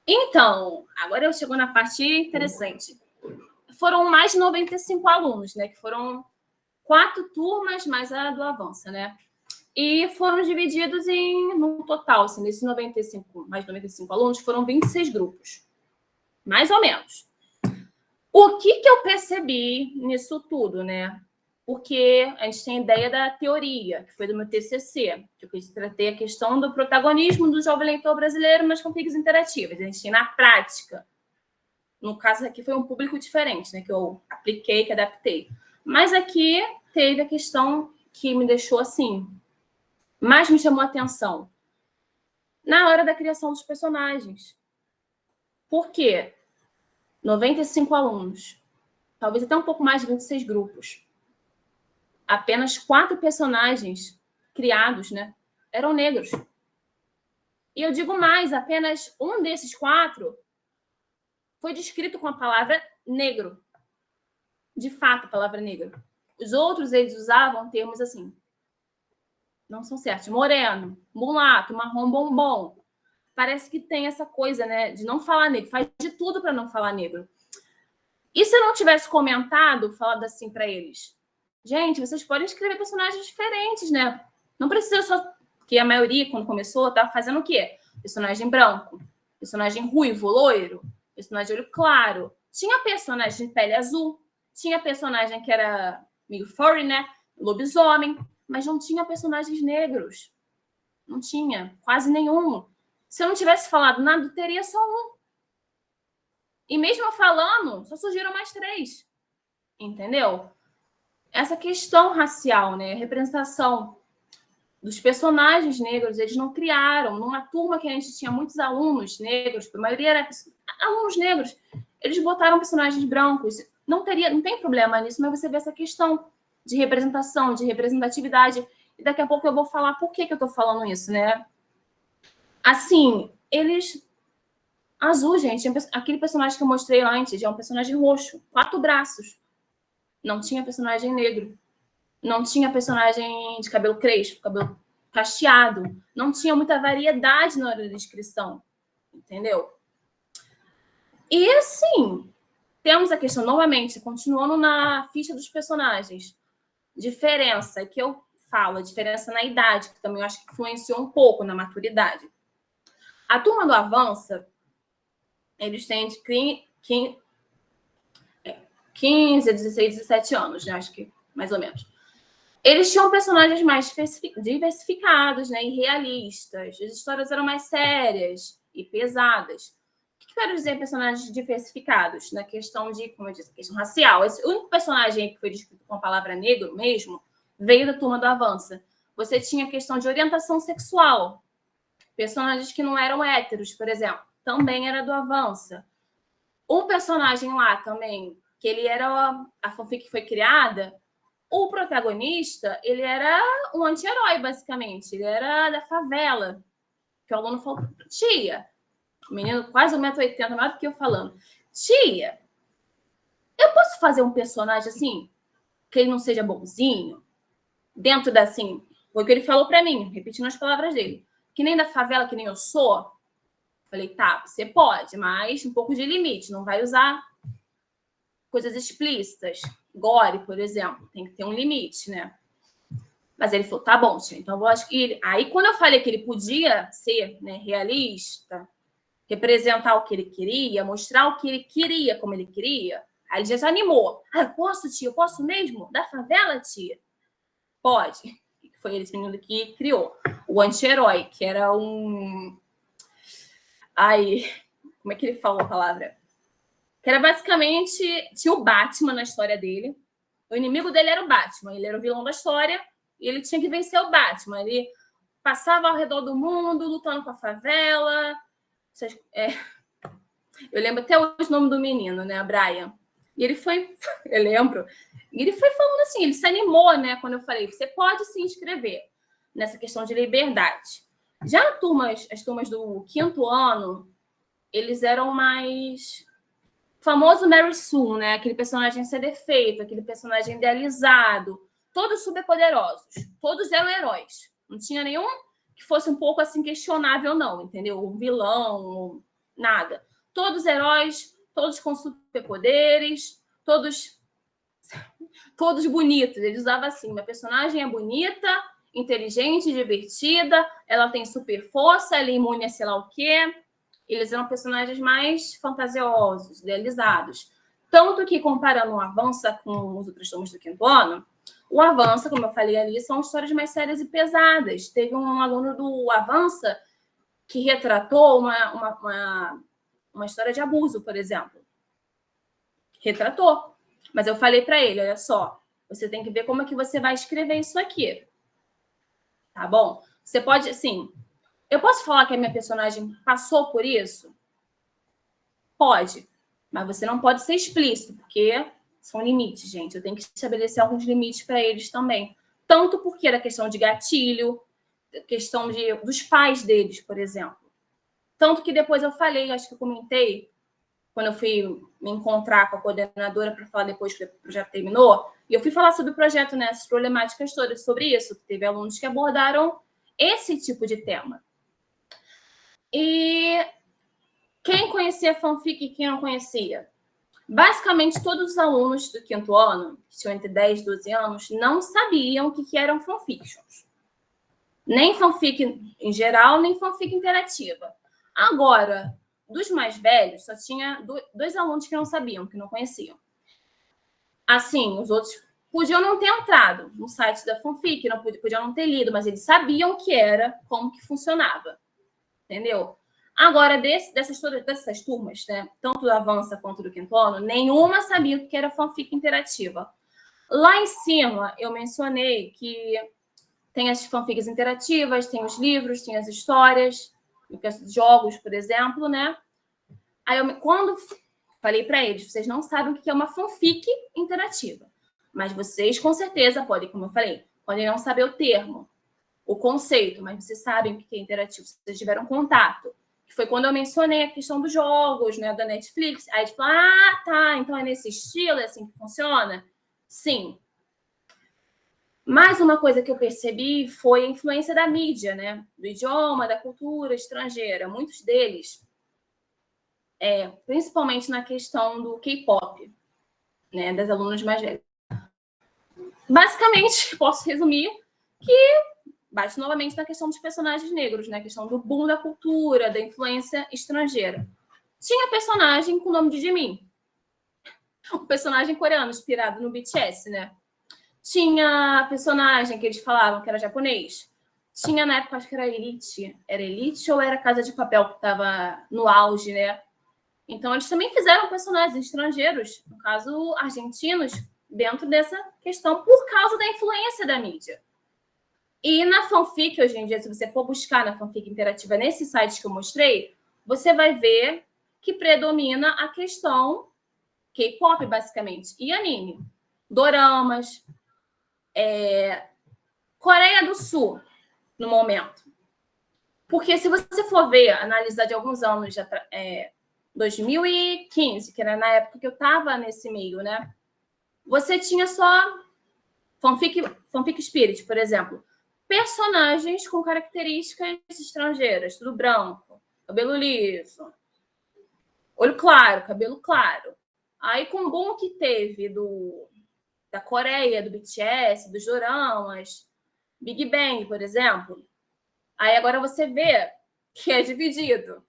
Então, agora eu chego na parte interessante. Foram mais de 95 alunos, né? Que foram 4 turmas, mais a do Avança, né? E foram divididos no total, assim, nesses 95, mais 95 alunos, foram 26 grupos. Mais ou menos. O que eu percebi nisso tudo, né? Porque a gente tem a ideia da teoria, que foi do meu TCC, que eu tratei a questão do protagonismo do jovem leitor brasileiro nas fanfics interativas. A gente tem na prática. No caso aqui foi um público diferente, né? Que eu apliquei, que adaptei. Mas aqui teve a questão que me deixou assim, mais me chamou a atenção. Na hora da criação dos personagens. Por quê? 95 alunos. Talvez até um pouco mais de 26 grupos. Apenas 4 personagens criados, né, eram negros. E eu digo mais, apenas um desses 4 foi descrito com a palavra negro. De fato, a palavra negro. Os outros, eles usavam termos assim. Não são certos. Moreno, mulato, marrom bombom. Parece que tem essa coisa, né, de não falar negro. Faz de tudo para não falar negro. E se eu não tivesse comentado, falado assim para eles? Gente, vocês podem escrever personagens diferentes, né? Não precisa só... Porque a maioria, quando começou, estava fazendo o quê? Personagem branco, personagem ruivo, loiro, personagem de olho claro. Tinha personagem de pele azul, tinha personagem que era meio furry, né? Lobisomem, mas não tinha personagens negros. Não tinha, quase nenhum. Se eu não tivesse falado nada, teria só um. E mesmo falando, só surgiram mais 3. Entendeu? Essa questão racial, né? A representação dos personagens negros, eles não criaram. Numa turma que a gente tinha muitos alunos negros, a maioria era alunos negros, eles botaram personagens brancos. Não tem problema nisso, mas você vê essa questão de representação, de representatividade. E daqui a pouco eu vou falar por que eu estou falando isso, né? Assim, eles... Azul, gente, aquele personagem que eu mostrei antes é um personagem roxo, 4 braços. Não tinha personagem negro. Não tinha personagem de cabelo crespo, cabelo cacheado. Não tinha muita variedade na hora da descrição. Entendeu? E assim, temos a questão, novamente, continuando na ficha dos personagens. Diferença, que eu falo, a diferença na idade, que também eu acho que influenciou um pouco na maturidade. A turma do Avança, eles têm de 15, 16, 17 anos, né? Acho que mais ou menos. Eles tinham personagens mais diversificados, né? E realistas. As histórias eram mais sérias e pesadas. O que eu quero dizer personagens diversificados? Na questão de, como eu disse, questão racial. O único personagem que foi descrito com a palavra negro mesmo veio da turma do Avança. Você tinha a questão de orientação sexual. Personagens que não eram héteros, por exemplo, também era do Avança. Um personagem lá também, que ele era... A fanfic que foi criada, o protagonista, ele era um anti-herói, basicamente. Ele era da favela. Que o aluno falou, tia, o menino quase 1,80 m, maior do que eu falando. Tia, eu posso fazer um personagem assim, que ele não seja bonzinho? Dentro da, assim, foi o que ele falou para mim, repetindo as palavras dele. Que nem da favela, que nem eu sou. Falei, tá, você pode, mas um pouco de limite. Não vai usar coisas explícitas. Gore, por exemplo. Tem que ter um limite, né? Mas ele falou, tá bom, tia. Então, eu acho que ele... Aí, quando eu falei que ele podia ser, né, realista, representar o que ele queria, mostrar o que ele queria, como ele queria, aí ele já se animou. Ah, eu posso, tia? Eu posso mesmo? Da favela, tia? Pode. Foi esse menino que criou. O anti-herói, que era um... Ai, como é que ele falou a palavra? Que era basicamente... Tinha o Batman na história dele. O inimigo dele era o Batman. Ele era o vilão da história e ele tinha que vencer o Batman. Ele passava ao redor do mundo, lutando com a favela. Eu lembro até hoje o nome do menino, né? A Brian. E ele foi... Eu lembro... E ele foi falando assim, ele se animou, né? Quando eu falei, você pode se inscrever nessa questão de liberdade. Já as turmas do 5º ano, eles eram mais... famoso Mary Sue, né? Aquele personagem sem defeito, aquele personagem idealizado. Todos superpoderosos. Todos eram heróis. Não tinha nenhum que fosse um pouco assim questionável, não, entendeu? Um vilão, nada. Todos heróis, todos com superpoderes, todos bonitos. Ele usava assim, minha personagem é bonita inteligente, divertida, ela tem super força, ela é imune a sei lá o quê. Eles eram personagens mais fantasiosos, idealizados. Tanto que, comparando o Avança com os outros tomos do quinto ano, o Avança, como eu falei ali, são histórias mais sérias e pesadas. Teve um aluno do Avança que retratou uma história de abuso, por exemplo. Retratou. Mas eu falei para ele, olha só, você tem que ver como é que você vai escrever isso aqui. Tá bom? Você pode, assim... Eu posso falar que a minha personagem passou por isso? Pode. Mas você não pode ser explícito, porque são limites, gente. Eu tenho que estabelecer alguns limites para eles também. Tanto porque era questão de gatilho, questão dos pais deles, por exemplo. Tanto que depois eu falei, acho que eu comentei, quando eu fui me encontrar com a coordenadora para falar depois que o projeto terminou, e eu fui falar sobre o projeto, né, essas problemáticas todas, sobre isso. Teve alunos que abordaram esse tipo de tema. E quem conhecia fanfic e quem não conhecia? Basicamente, todos os alunos do quinto ano, que tinham entre 10 e 12 anos, não sabiam o que eram fanfictions. Nem fanfic em geral, nem fanfic interativa. Agora, dos mais velhos, só tinha 2 alunos que não sabiam, que não conheciam. Assim, os outros podiam não ter entrado no site da fanfic, podiam não ter lido, mas eles sabiam o que era, como que funcionava. Entendeu? Agora, dessas turmas, né, tanto do Avança quanto do quinto ano, nenhuma sabia o que era fanfic interativa. Lá em cima, eu mencionei que tem as fanfics interativas, tem os livros, tem as histórias, jogos, por exemplo, né? Aí, quando falei para eles, vocês não sabem o que é uma fanfic interativa, mas vocês, com certeza, podem, como eu falei, podem não saber o termo, o conceito, mas vocês sabem o que é interativo, vocês tiveram contato. Que foi quando eu mencionei a questão dos jogos, né, da Netflix. Aí, tipo, tá, então é nesse estilo, é assim que funciona? Sim. Mais uma coisa que eu percebi foi a influência da mídia, né, do idioma, da cultura estrangeira. Muitos deles, principalmente na questão do K-pop, né, das alunas mais velhas. Basicamente, posso resumir que bate novamente na questão dos personagens negros, né? A questão do boom da cultura, da influência estrangeira. Tinha personagem com o nome de Jimin. Um personagem coreano, inspirado no BTS, né? Tinha personagem que eles falavam que era japonês. Tinha, na época, acho que era Elite. Era Elite ou era Casa de Papel, que estava no auge, né? Então, eles também fizeram personagens estrangeiros, no caso, argentinos, dentro dessa questão, por causa da influência da mídia. E na fanfic, hoje em dia, se você for buscar na fanfic interativa nesses sites que eu mostrei, você vai ver que predomina a questão K-pop, basicamente, e anime. Doramas, Coreia do Sul, no momento. Porque se você for ver, analisar de alguns anos, 2015, que era na época que eu estava nesse meio, né? Você tinha só fanfic Spirit, por exemplo. Personagens com características estrangeiras, tudo branco, cabelo liso, olho claro, cabelo claro. Aí, com o boom que teve da Coreia, do BTS, dos doramas, Big Bang, por exemplo, aí agora você vê que é dividido.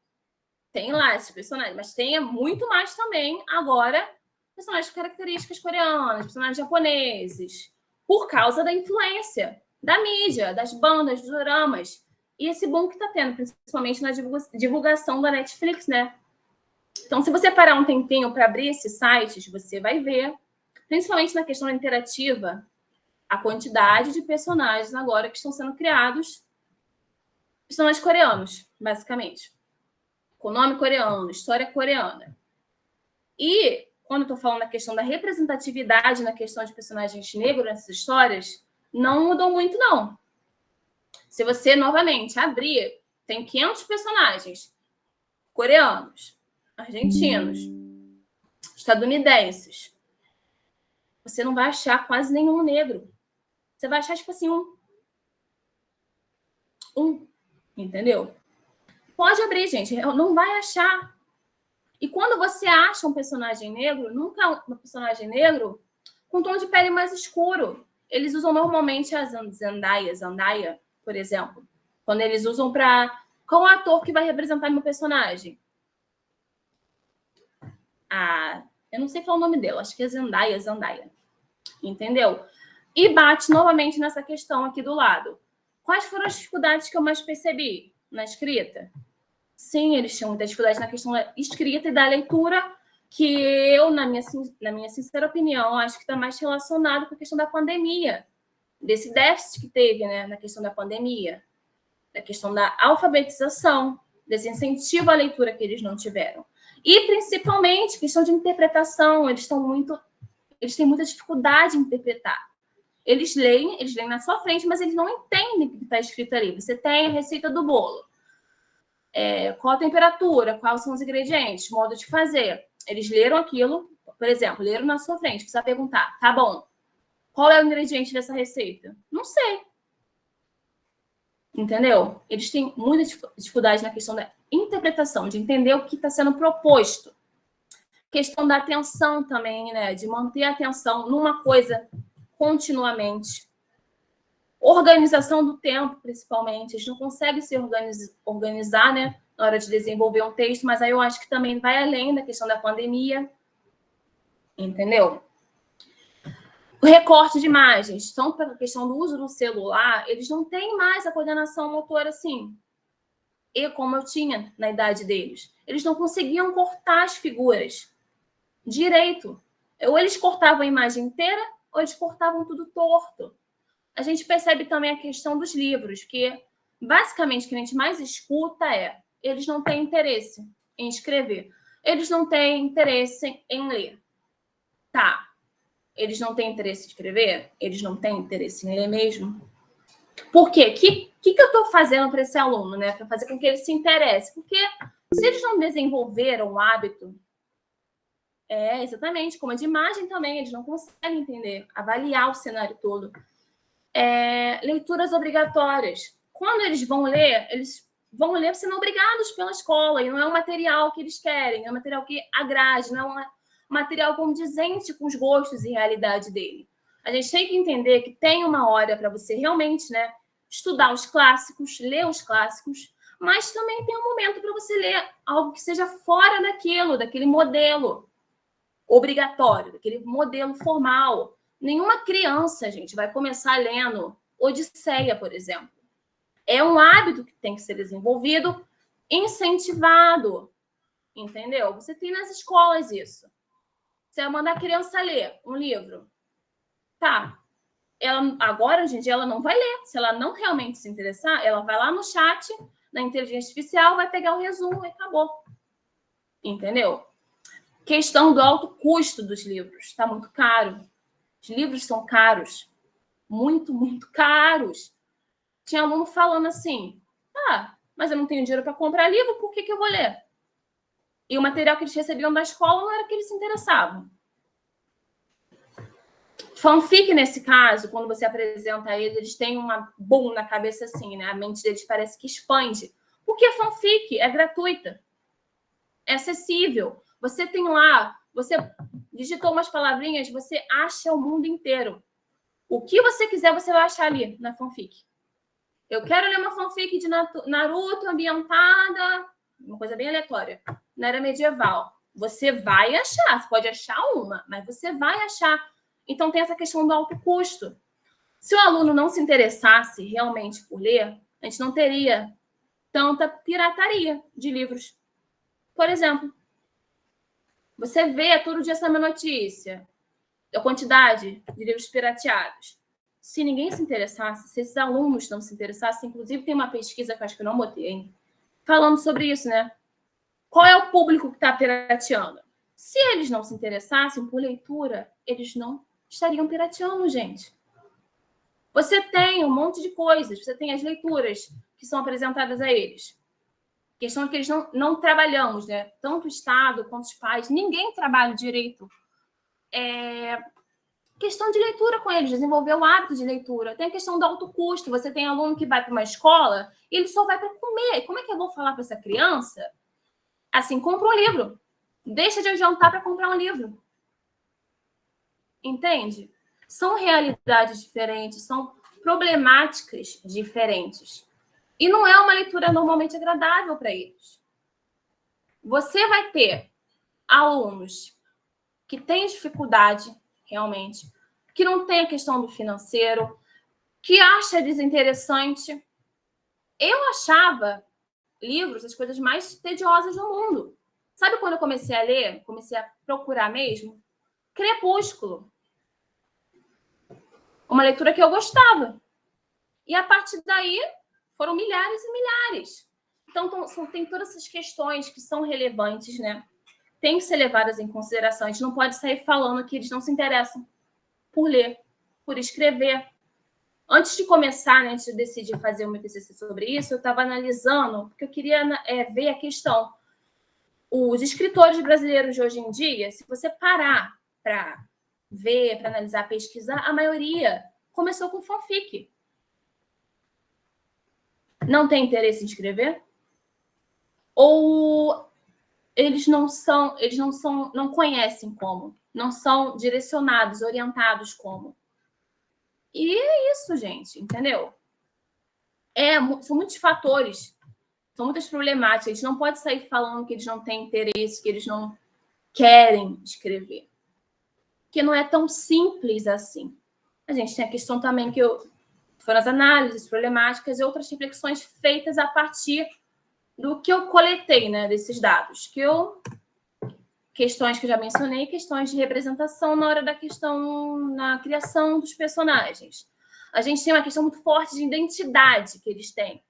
Tem lá esses personagens, mas tem muito mais também agora personagens com características coreanas, personagens japoneses, por causa da influência da mídia, das bandas, dos doramas. E esse boom que está tendo, principalmente na divulgação da Netflix, né? Então, se você parar um tempinho para abrir esses sites, você vai ver, principalmente na questão interativa, a quantidade de personagens agora que estão sendo criados, personagens coreanos, basicamente. Com nome coreano, história coreana. E, quando eu estou falando da questão da representatividade na questão de personagens negros nessas histórias, não mudou muito, não. Se você, novamente, abrir, tem 500 personagens coreanos, argentinos, estadunidenses. Você não vai achar quase nenhum negro. Você vai achar, tipo assim, entendeu? Pode abrir, gente. Não vai achar. E quando você acha um personagem negro, nunca um personagem negro com tom de pele mais escuro. eles usam normalmente a Zandaia, por exemplo. Quando eles usam para... Qual o ator que vai representar meu personagem? Eu não sei falar o nome dela, acho que é Zandaia. Entendeu? E bate novamente nessa questão aqui do lado. Quais foram as dificuldades que eu mais percebi na escrita? Sim, eles tinham muita dificuldade na questão da escrita e da leitura, que eu, na minha sincera opinião, acho que está mais relacionado com a questão da pandemia, desse déficit que teve, né, na questão da pandemia, da questão da alfabetização, desse incentivo à leitura que eles não tiveram. E, principalmente, questão de interpretação, eles têm muita dificuldade em interpretar. Eles leem na sua frente, mas eles não entendem o que está escrito ali. Você tem a receita do bolo. Qual a temperatura, quais são os ingredientes, modo de fazer. Eles leram aquilo, por exemplo, leram na sua frente. Você vai perguntar, tá bom, qual é o ingrediente dessa receita? Não sei. Entendeu? Eles têm muita dificuldade na questão da interpretação, de entender o que está sendo proposto. Questão da atenção também, né? De manter a atenção numa coisa continuamente. Organização do tempo, principalmente. Eles não conseguem se organizar, né? Na hora de desenvolver um texto, mas aí eu acho que também vai além da questão da pandemia. Entendeu? O recorte de imagens. Então, pela questão do uso do celular, eles não têm mais a coordenação motora assim. E como eu tinha na idade deles. Eles não conseguiam cortar as figuras direito. Ou eles cortavam a imagem inteira, ou eles cortavam tudo torto. A gente percebe também a questão dos livros, que basicamente o que a gente mais escuta eles não têm interesse em escrever. Eles não têm interesse em ler. Tá. Eles não têm interesse em escrever? Eles não têm interesse em ler mesmo? Por quê? O que eu estou fazendo para esse aluno, né? Para fazer com que ele se interesse? Porque se eles não desenvolveram o hábito, exatamente, como a de imagem também, eles não conseguem entender, avaliar o cenário todo. Leituras obrigatórias. Quando eles vão ler sendo obrigados pela escola, e não é um material que eles querem, é um material que agrade, não é um material condizente com os gostos e realidade dele. A gente tem que entender que tem uma hora para você realmente, né, estudar os clássicos, ler os clássicos, mas também tem um momento para você ler algo que seja fora daquele modelo obrigatório, daquele modelo formal. Nenhuma criança, gente, vai começar lendo Odisseia, por exemplo. É um hábito que tem que ser desenvolvido, incentivado, entendeu? Você tem nas escolas isso. Você vai mandar a criança ler um livro. Tá. Agora, hoje em dia, ela não vai ler. Se ela não realmente se interessar, ela vai lá no chat, na inteligência artificial, vai pegar o resumo e acabou. Entendeu? Questão do alto custo dos livros. Está muito caro. Os livros são caros. Muito, muito caros. Tinha aluno falando assim, mas eu não tenho dinheiro para comprar livro, por que eu vou ler? E o material que eles recebiam da escola não era que eles se interessavam. Fanfic, nesse caso, quando você apresenta eles têm uma boom na cabeça assim, né? A mente deles parece que expande. Porque a fanfic é gratuita. É acessível. Você tem lá, você digitou umas palavrinhas, você acha o mundo inteiro. O que você quiser, você vai achar ali na fanfic. Eu quero ler uma fanfic de Naruto ambientada, uma coisa bem aleatória, na era medieval. Você vai achar, você pode achar uma, mas você vai achar. Então tem essa questão do alto custo. Se o aluno não se interessasse realmente por ler, a gente não teria tanta pirataria de livros. Por exemplo, você vê todo dia essa notícia, a quantidade de livros pirateados. Se ninguém se interessasse, se esses alunos não se interessassem, inclusive tem uma pesquisa que eu acho que eu não botei, hein, falando sobre isso, né? Qual é o público que está pirateando? Se eles não se interessassem por leitura, eles não estariam pirateando, gente. Você tem um monte de coisas, você tem as leituras que são apresentadas a eles. A questão é que eles não trabalhamos, né? Tanto o Estado quanto os pais, ninguém trabalha direito. Questão de leitura com eles, desenvolver o hábito de leitura. Tem a questão do alto custo. Você tem aluno que vai para uma escola e ele só vai para comer. Como é que eu vou falar para essa criança? Assim, compra um livro. Deixa de adiantar para comprar um livro. Entende? São realidades diferentes, são problemáticas diferentes. E não é uma leitura normalmente agradável para eles. Você vai ter alunos que têm dificuldade, realmente, que não tem a questão do financeiro, que acha desinteressante. Eu achava livros as coisas mais tediosas do mundo. Sabe quando eu comecei a ler, comecei a procurar mesmo? Crepúsculo. Uma leitura que eu gostava. E a partir daí foram milhares e milhares. Então, tem todas essas questões que são relevantes, né? Tem que ser levadas em consideração. A gente não pode sair falando que eles não se interessam por ler, por escrever. Antes de começar, né, antes de decidir fazer o meu TCC sobre isso, eu estava analisando, porque eu queria ver a questão. Os escritores brasileiros de hoje em dia, se você parar para ver, para analisar, pesquisar, a maioria começou com fanfic. Não tem interesse em escrever? Ou eles não conhecem como, não são direcionados, orientados como. E é isso, gente, entendeu? São muitos fatores, são muitas problemáticas. A gente não pode sair falando que eles não têm interesse, que eles não querem escrever. Porque não é tão simples assim. A gente tem a questão também que foram as análises problemáticas e outras reflexões feitas a partir do que eu coletei, né, desses dados. Questões que eu já mencionei, questões de representação na hora da questão, na criação dos personagens. A gente tem uma questão muito forte de identidade que eles têm.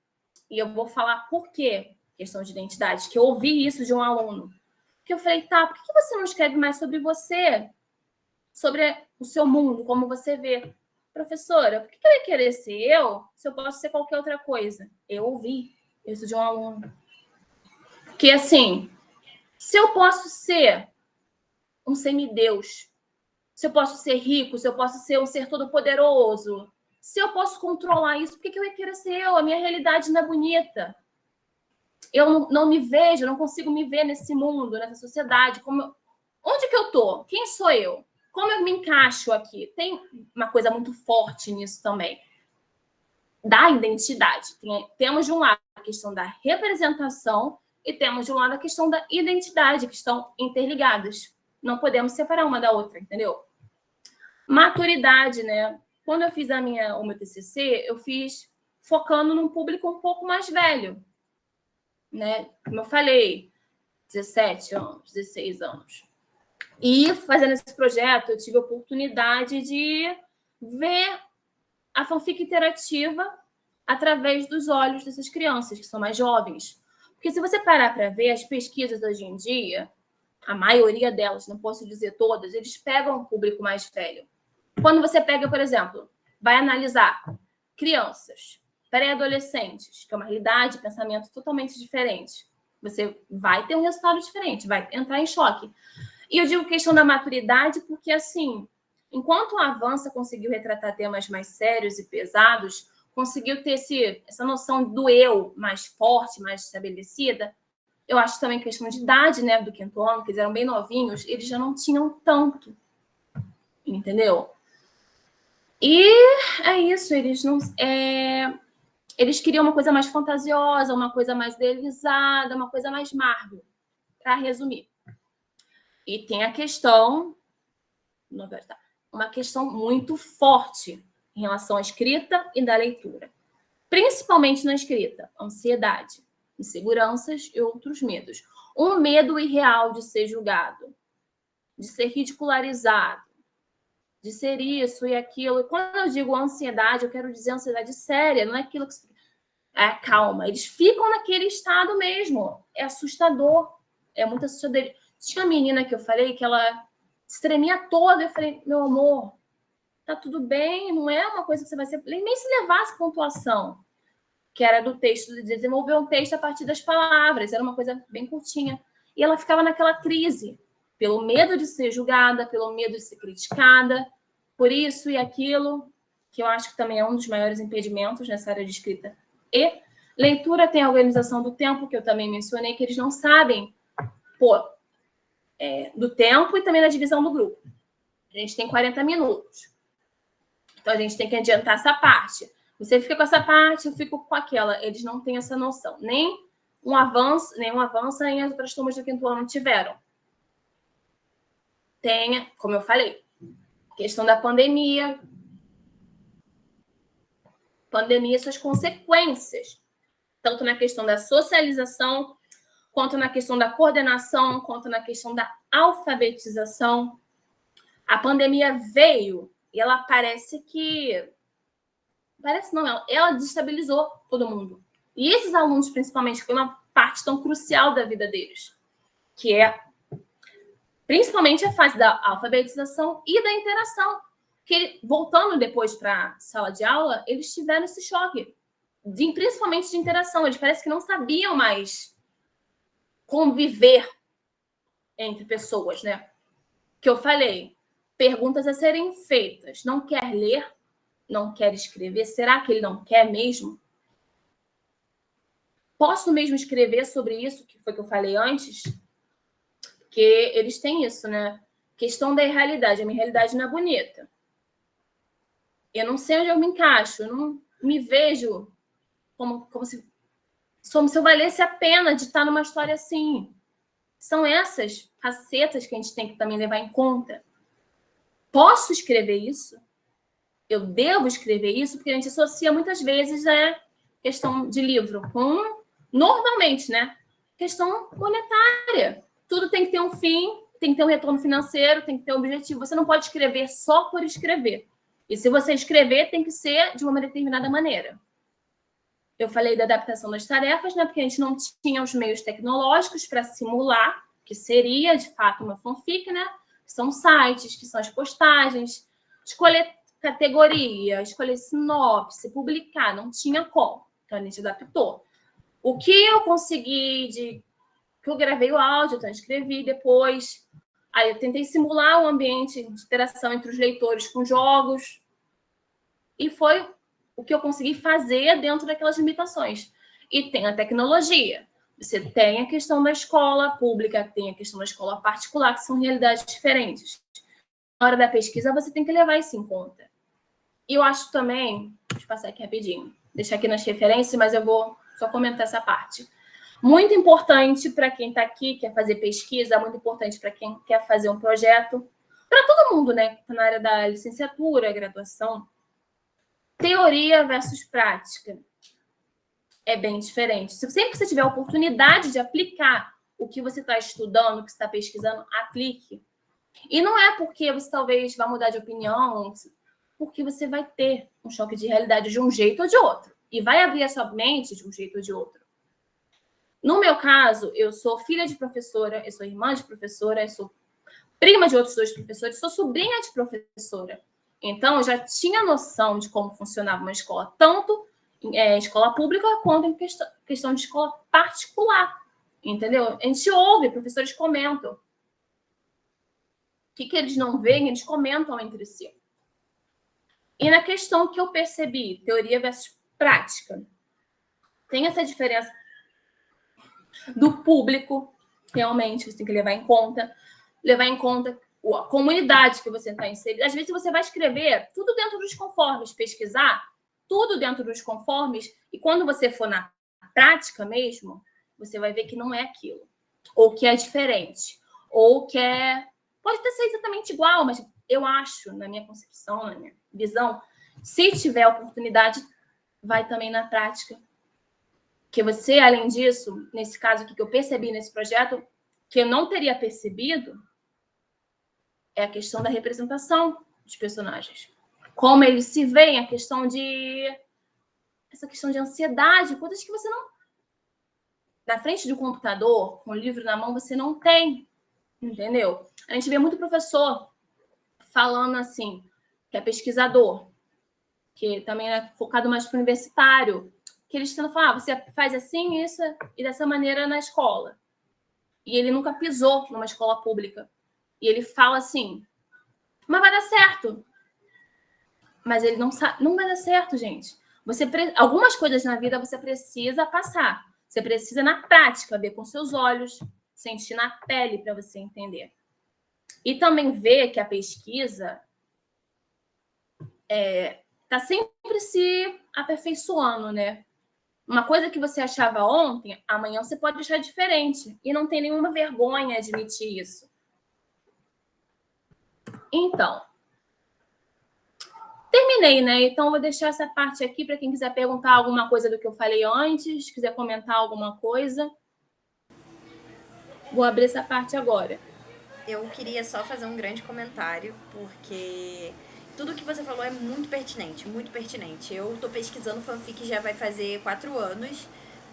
E eu vou falar por quê, questão de identidade, que eu ouvi isso de um aluno. Porque eu falei, tá, por que você não escreve mais sobre você? Sobre o seu mundo, como você vê. Professora, por que eu ia querer ser eu se eu posso ser qualquer outra coisa? Eu ouvi isso de um aluno. Porque, assim, se eu posso ser um semideus, se eu posso ser rico, se eu posso ser um ser todo-poderoso, se eu posso controlar isso, por que eu ia querer ser eu? A minha realidade não é bonita. Eu não me vejo, não consigo me ver nesse mundo, nessa sociedade. Onde que eu tô? Quem sou eu? Como eu me encaixo aqui? Tem uma coisa muito forte nisso também. Da identidade. Temos de um lado a questão da representação e temos de um lado a questão da identidade, que estão interligadas. Não podemos separar uma da outra, entendeu? Maturidade, né? Quando eu fiz o meu TCC, eu fiz focando num público um pouco mais velho, né? Como eu falei, 17 anos, 16 anos. E fazendo esse projeto, eu tive a oportunidade de ver a fanfic interativa através dos olhos dessas crianças, que são mais jovens. Porque se você parar para ver as pesquisas hoje em dia, a maioria delas, não posso dizer todas, eles pegam um público mais velho. Quando você pega, por exemplo, vai analisar crianças, pré-adolescentes, que é uma realidade, pensamento totalmente diferente, você vai ter um resultado diferente, vai entrar em choque. E eu digo questão da maturidade porque, assim, enquanto o Avança conseguiu retratar temas mais sérios e pesados, conseguiu ter essa noção do eu mais forte, mais estabelecida, eu acho também questão de idade, né, do quinto ano, que eles eram bem novinhos, eles já não tinham tanto, entendeu? E é isso, eles queriam uma coisa mais fantasiosa, uma coisa mais idealizada, uma coisa mais Marvel, para resumir. E tem a questão, na verdade, uma questão muito forte em relação à escrita e da leitura. Principalmente na escrita, ansiedade, inseguranças e outros medos. Um medo irreal de ser julgado, de ser ridicularizado, de ser isso e aquilo. E quando eu digo ansiedade, eu quero dizer ansiedade séria, não é aquilo que calma. Eles ficam naquele estado mesmo. É assustador. É muito assustador. Tinha uma menina que eu falei que ela se tremia toda. Eu falei, meu amor, tá tudo bem, não é uma coisa que você vai ser... Nem se levasse pontuação, que era do texto, de desenvolver um texto a partir das palavras. Era uma coisa bem curtinha. E ela ficava naquela crise, pelo medo de ser julgada, pelo medo de ser criticada, por isso e aquilo, que eu acho que também é um dos maiores impedimentos nessa área de escrita. E leitura tem a organização do tempo, que eu também mencionei, que eles não sabem do tempo e também da divisão do grupo. A gente tem 40 minutos. Então, a gente tem que adiantar essa parte. Você fica com essa parte, eu fico com aquela. Eles não têm essa noção. Nem um avanço, nem as outras turmas do 5º ano tiveram. Tem, como eu falei, questão da pandemia. Pandemia e suas consequências. Tanto na questão da socialização, quanto na questão da coordenação, quanto na questão da alfabetização. A pandemia veio e ela parece que... Parece não, ela desestabilizou todo mundo. E esses alunos, principalmente, foi uma parte tão crucial da vida deles, que é principalmente a fase da alfabetização e da interação. Que, voltando depois para a sala de aula, eles tiveram esse choque, principalmente de interação. Eles parecem que não sabiam mais conviver entre pessoas, né? Que eu falei, perguntas a serem feitas. Não quer ler? Não quer escrever? Será que ele não quer mesmo? Posso mesmo escrever sobre isso, que foi que eu falei antes? Porque eles têm isso, né? Questão da irrealidade. A minha realidade não é bonita. Eu não sei onde eu me encaixo. Eu não me vejo como se eu valesse a pena de estar numa história assim. São essas facetas que a gente tem que também levar em conta. Posso escrever isso? Eu devo escrever isso? Porque a gente associa muitas vezes a questão de livro com, normalmente, né? Questão monetária. Tudo tem que ter um fim, tem que ter um retorno financeiro, tem que ter um objetivo. Você não pode escrever só por escrever. E se você escrever, tem que ser de uma determinada maneira. Eu falei da adaptação das tarefas, né? Porque a gente não tinha os meios tecnológicos para simular, que seria, de fato, uma fanfic, né? Que são sites, que são as postagens, escolher categoria, escolher sinopse, publicar, não tinha como. Então, a gente adaptou. O que eu consegui que eu gravei o áudio, então eu escrevi depois. Aí eu tentei simular o ambiente de interação entre os leitores com jogos. E foi o que eu consegui fazer dentro daquelas limitações. E tem a tecnologia. Você tem a questão da escola pública, tem a questão da escola particular, que são realidades diferentes. Na hora da pesquisa, você tem que levar isso em conta. E eu acho também... Deixa eu passar aqui rapidinho. Deixar aqui nas referências, mas eu vou só comentar essa parte. Muito importante para quem está aqui, quer fazer pesquisa, muito importante para quem quer fazer um projeto, para todo mundo, né, que está na área da licenciatura, graduação. Teoria versus prática é bem diferente. Sempre que você tiver a oportunidade de aplicar o que você está estudando, o que você está pesquisando, aplique. E não é porque você talvez vá mudar de opinião, porque você vai ter um choque de realidade de um jeito ou de outro. E vai abrir a sua mente de um jeito ou de outro. No meu caso, eu sou filha de professora, eu sou irmã de professora, eu sou prima de outros 2 professores, sou sobrinha de professora. Então, eu já tinha noção de como funcionava uma escola, tanto em escola pública quanto em questão de escola particular. Entendeu? A gente ouve, professores comentam. O que eles não veem, eles comentam entre si. E na questão que eu percebi, teoria versus prática, tem essa diferença do público, realmente, você tem que levar em conta a comunidade que você está inserido. Às vezes você vai escrever tudo dentro dos conformes, pesquisar tudo dentro dos conformes, e quando você for na prática mesmo, você vai ver que não é aquilo, ou que é diferente, ou que pode até ser exatamente igual, mas eu acho, na minha concepção, na minha visão, se tiver oportunidade, vai também na prática. Que você, além disso, nesse caso aqui que eu percebi nesse projeto, que eu não teria percebido, é a questão da representação dos personagens. Como eles se veem, essa questão de ansiedade, coisas que você não... Na frente do computador, com o livro na mão, você não tem, entendeu? A gente vê muito professor falando assim, que é pesquisador, que também é focado mais para o universitário, que eles tentam falar, você faz assim, isso e dessa maneira na escola. E ele nunca pisou numa escola pública. E ele fala assim, mas vai dar certo. Mas ele não vai dar certo, gente. Algumas coisas na vida você precisa passar. Você precisa, na prática, ver com seus olhos, sentir na pele para você entender. E também ver que a pesquisa tá sempre se aperfeiçoando, né? Uma coisa que você achava ontem, amanhã você pode achar diferente. E não tem nenhuma vergonha admitir isso. Então, terminei, né? Então, vou deixar essa parte aqui para quem quiser perguntar alguma coisa do que eu falei antes, quiser comentar alguma coisa. Vou abrir essa parte agora. Eu queria só fazer um grande comentário, porque tudo que você falou é muito pertinente, muito pertinente. Eu tô pesquisando fanfic já vai fazer 4 anos,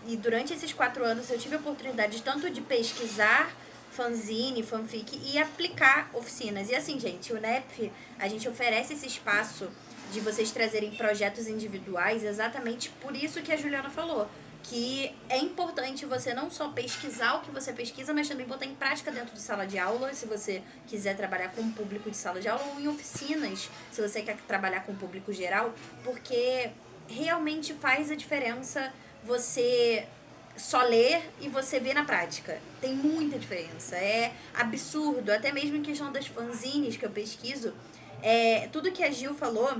e durante esses 4 anos eu tive a oportunidade tanto de pesquisar fanzine, fanfic e aplicar oficinas. E assim, gente, o NEPF, a gente oferece esse espaço de vocês trazerem projetos individuais exatamente por isso que a Juliana falou. Que é importante você não só pesquisar o que você pesquisa, mas também botar em prática dentro de sala de aula, se você quiser trabalhar com o público de sala de aula, ou em oficinas, se você quer trabalhar com o público geral, porque realmente faz a diferença você só ler e você ver na prática. Tem muita diferença, é absurdo, até mesmo em questão das fanzines que eu pesquiso, tudo que a Gil falou,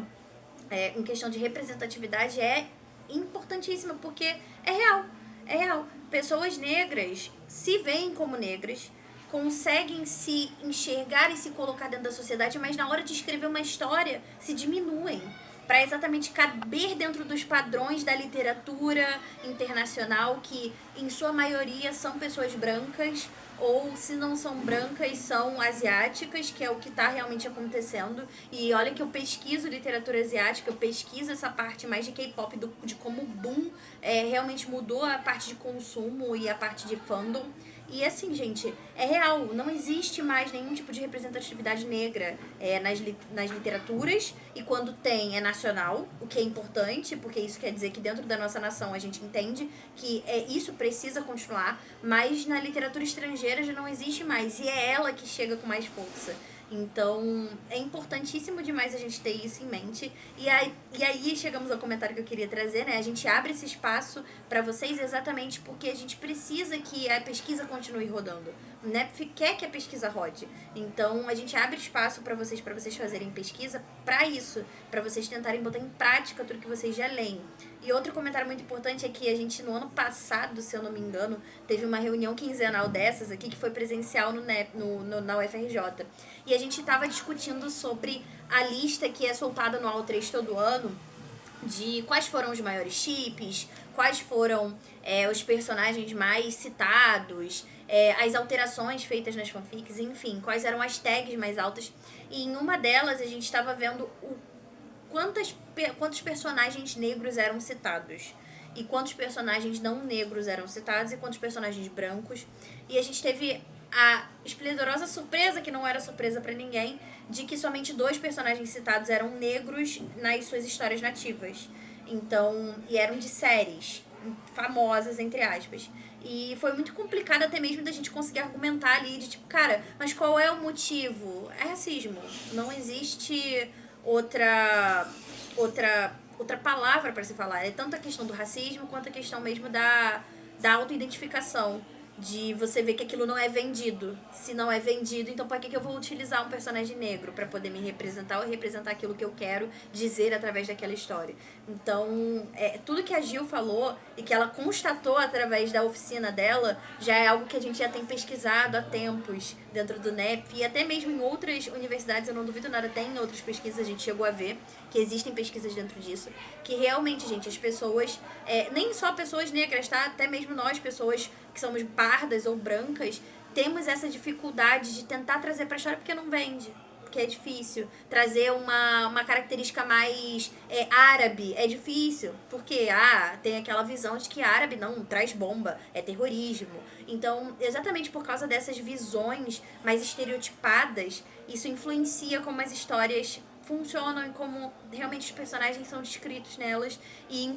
em questão de representatividade, é importantíssima, porque é real. É real. Pessoas negras se veem como negras, conseguem se enxergar e se colocar dentro da sociedade, mas na hora de escrever uma história se diminuem para exatamente caber dentro dos padrões da literatura internacional, que em sua maioria são pessoas brancas, ou se não são brancas, são asiáticas, que é o que está realmente acontecendo. E olha que eu pesquiso literatura asiática, eu pesquiso essa parte mais de K-pop, de como o boom realmente mudou a parte de consumo e a parte de fandom. E assim, gente, é real, não existe mais nenhum tipo de representatividade negra nas literaturas, e quando tem é nacional, o que é importante, porque isso quer dizer que dentro da nossa nação a gente entende que isso precisa continuar, mas na literatura estrangeira já não existe mais, e é ela que chega com mais força. Então, é importantíssimo demais a gente ter isso em mente. E aí chegamos ao comentário que eu queria trazer, né? A gente abre esse espaço para vocês exatamente porque a gente precisa que a pesquisa continue rodando. O NEPF quer que a pesquisa rode. Então, a gente abre espaço para vocês fazerem pesquisa para isso, para vocês tentarem botar em prática tudo que vocês já leem. E outro comentário muito importante é que a gente, no ano passado, se eu não me engano, teve uma reunião quinzenal dessas aqui, que foi presencial na UFRJ. E a gente estava discutindo sobre a lista que é soltada no AO3 todo ano, de quais foram os maiores chips, quais foram os personagens mais citados, as alterações feitas nas fanfics, enfim, quais eram as tags mais altas. E em uma delas a gente estava vendo quantos personagens negros eram citados, e quantos personagens não negros eram citados, e quantos personagens brancos. E a gente teve a esplendorosa surpresa, que não era surpresa pra ninguém, de que somente 2 personagens citados eram negros nas suas histórias nativas. Então, e eram de séries famosas, entre aspas. E foi muito complicado até mesmo da gente conseguir argumentar ali, de tipo, cara, mas qual é o motivo? É racismo. Não existe outra palavra para se falar. É tanto a questão do racismo quanto a questão mesmo da autoidentificação. De você ver que aquilo não é vendido. Se não é vendido, então para que eu vou utilizar um personagem negro para poder me representar ou representar aquilo que eu quero dizer através daquela história? Então, tudo que a Gil falou e que ela constatou através da oficina dela já é algo que a gente já tem pesquisado há tempos dentro do NEPF, e até mesmo em outras universidades, eu não duvido nada, tem em outras pesquisas, a gente chegou a ver que existem pesquisas dentro disso, que realmente, gente, as pessoas, nem só pessoas negras, tá? Até mesmo nós, pessoas que somos pardas ou brancas, temos essa dificuldade de tentar trazer pra história porque não vende. Porque é difícil. Trazer uma característica mais árabe é difícil. Porque tem aquela visão de que árabe não traz bomba, é terrorismo. Então, exatamente por causa dessas visões mais estereotipadas, isso influencia como as histórias funcionam e como realmente os personagens são descritos nelas e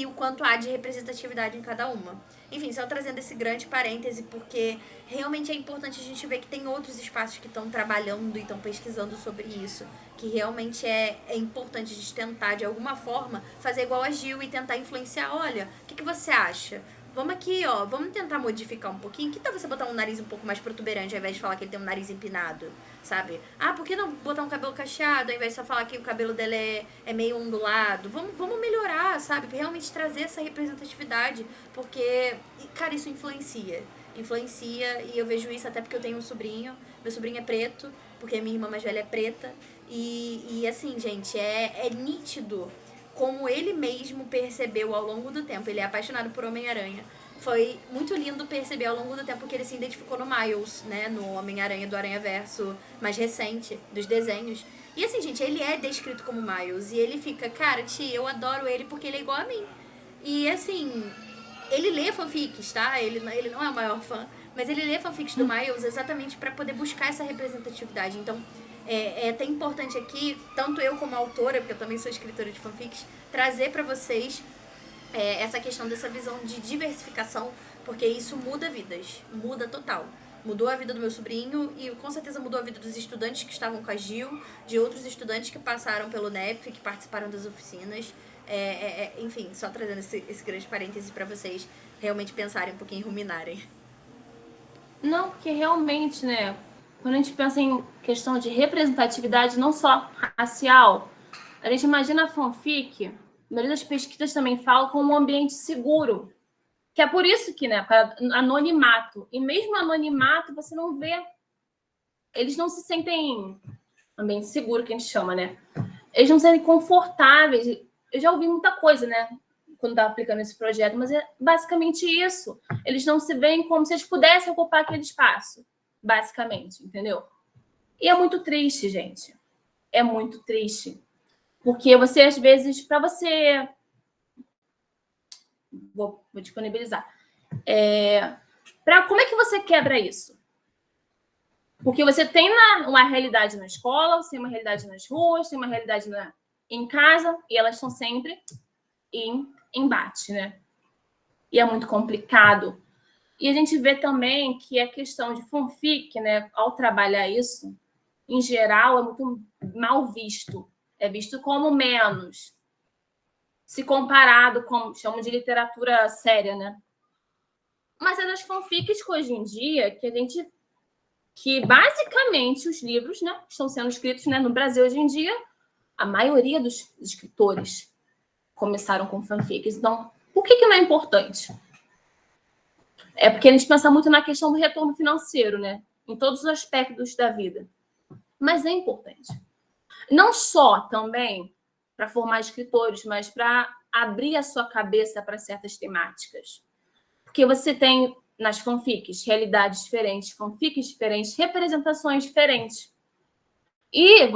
o quanto há de representatividade em cada uma. Enfim, só trazendo esse grande parêntese, porque realmente é importante a gente ver que tem outros espaços que estão trabalhando e estão pesquisando sobre isso, que realmente é importante a gente tentar, de alguma forma, fazer igual a Gil e tentar influenciar. Olha, o que você acha? vamos aqui, ó, vamos tentar modificar um pouquinho. Que tal você botar um nariz um pouco mais protuberante ao invés de falar que ele tem um nariz empinado, sabe? Ah, por que não botar um cabelo cacheado ao invés de só falar que o cabelo dela é meio ondulado? Vamos melhorar, sabe? Realmente trazer essa representatividade, porque, cara, isso influencia. Influencia, e eu vejo isso até porque eu tenho um sobrinho. Meu sobrinho é preto, porque minha irmã mais velha é preta. E assim, gente, é nítido como ele mesmo percebeu ao longo do tempo. Ele é apaixonado por Homem-Aranha. Foi muito lindo perceber ao longo do tempo que ele se identificou no Miles, né? No Homem-Aranha do Aranhaverso mais recente, dos desenhos. E assim, gente, ele é descrito como Miles. E ele fica, cara, tia, eu adoro ele porque ele é igual a mim. E assim, ele lê fanfics, tá? Ele não é o maior fã, mas ele lê fanfics do Miles exatamente para poder buscar essa representatividade. Então, é até importante aqui, tanto eu como autora, porque eu também sou escritora de fanfics, trazer para vocês essa questão dessa visão de diversificação, porque isso muda vidas, muda total. Mudou a vida do meu sobrinho e com certeza mudou a vida dos estudantes que estavam com a Gil, de outros estudantes que passaram pelo NEP, que participaram das oficinas. Enfim, só trazendo esse grande parêntese para vocês realmente pensarem um pouquinho e ruminarem. Não, porque realmente, né, quando a gente pensa em questão de representatividade, não só racial, a gente imagina a fanfic, a maioria das pesquisas também fala como um ambiente seguro, que é por isso que, né, para anonimato, e mesmo anonimato você não vê, eles não se sentem ambiente seguro, que a gente chama, né, eles não se sentem confortáveis. Eu já ouvi muita coisa, né, quando estava aplicando esse projeto, mas é basicamente isso. Eles não se veem como se eles pudessem ocupar aquele espaço, basicamente, entendeu? E é muito triste, gente. É muito triste. Porque você, às vezes, para você... Vou disponibilizar. Como é que você quebra isso? Porque você tem uma realidade na escola, você tem uma realidade nas ruas, tem uma realidade em casa, e elas estão sempre em embate, né? E é muito complicado. E a gente vê também que a questão de fanfic, né, ao trabalhar isso, em geral, é muito mal visto. É visto como menos, se comparado com, chamam de literatura séria, né? Mas é das fanfics que hoje em dia, que basicamente os livros, né, estão sendo escritos, né, no Brasil hoje em dia, a maioria dos escritores começaram com fanfics. Então, por que não é importante? É porque a gente pensa muito na questão do retorno financeiro, né? Em todos os aspectos da vida. Mas é importante. Não só também para formar escritores, mas para abrir a sua cabeça para certas temáticas. Porque você tem nas fanfics realidades diferentes, fanfics diferentes, representações diferentes. E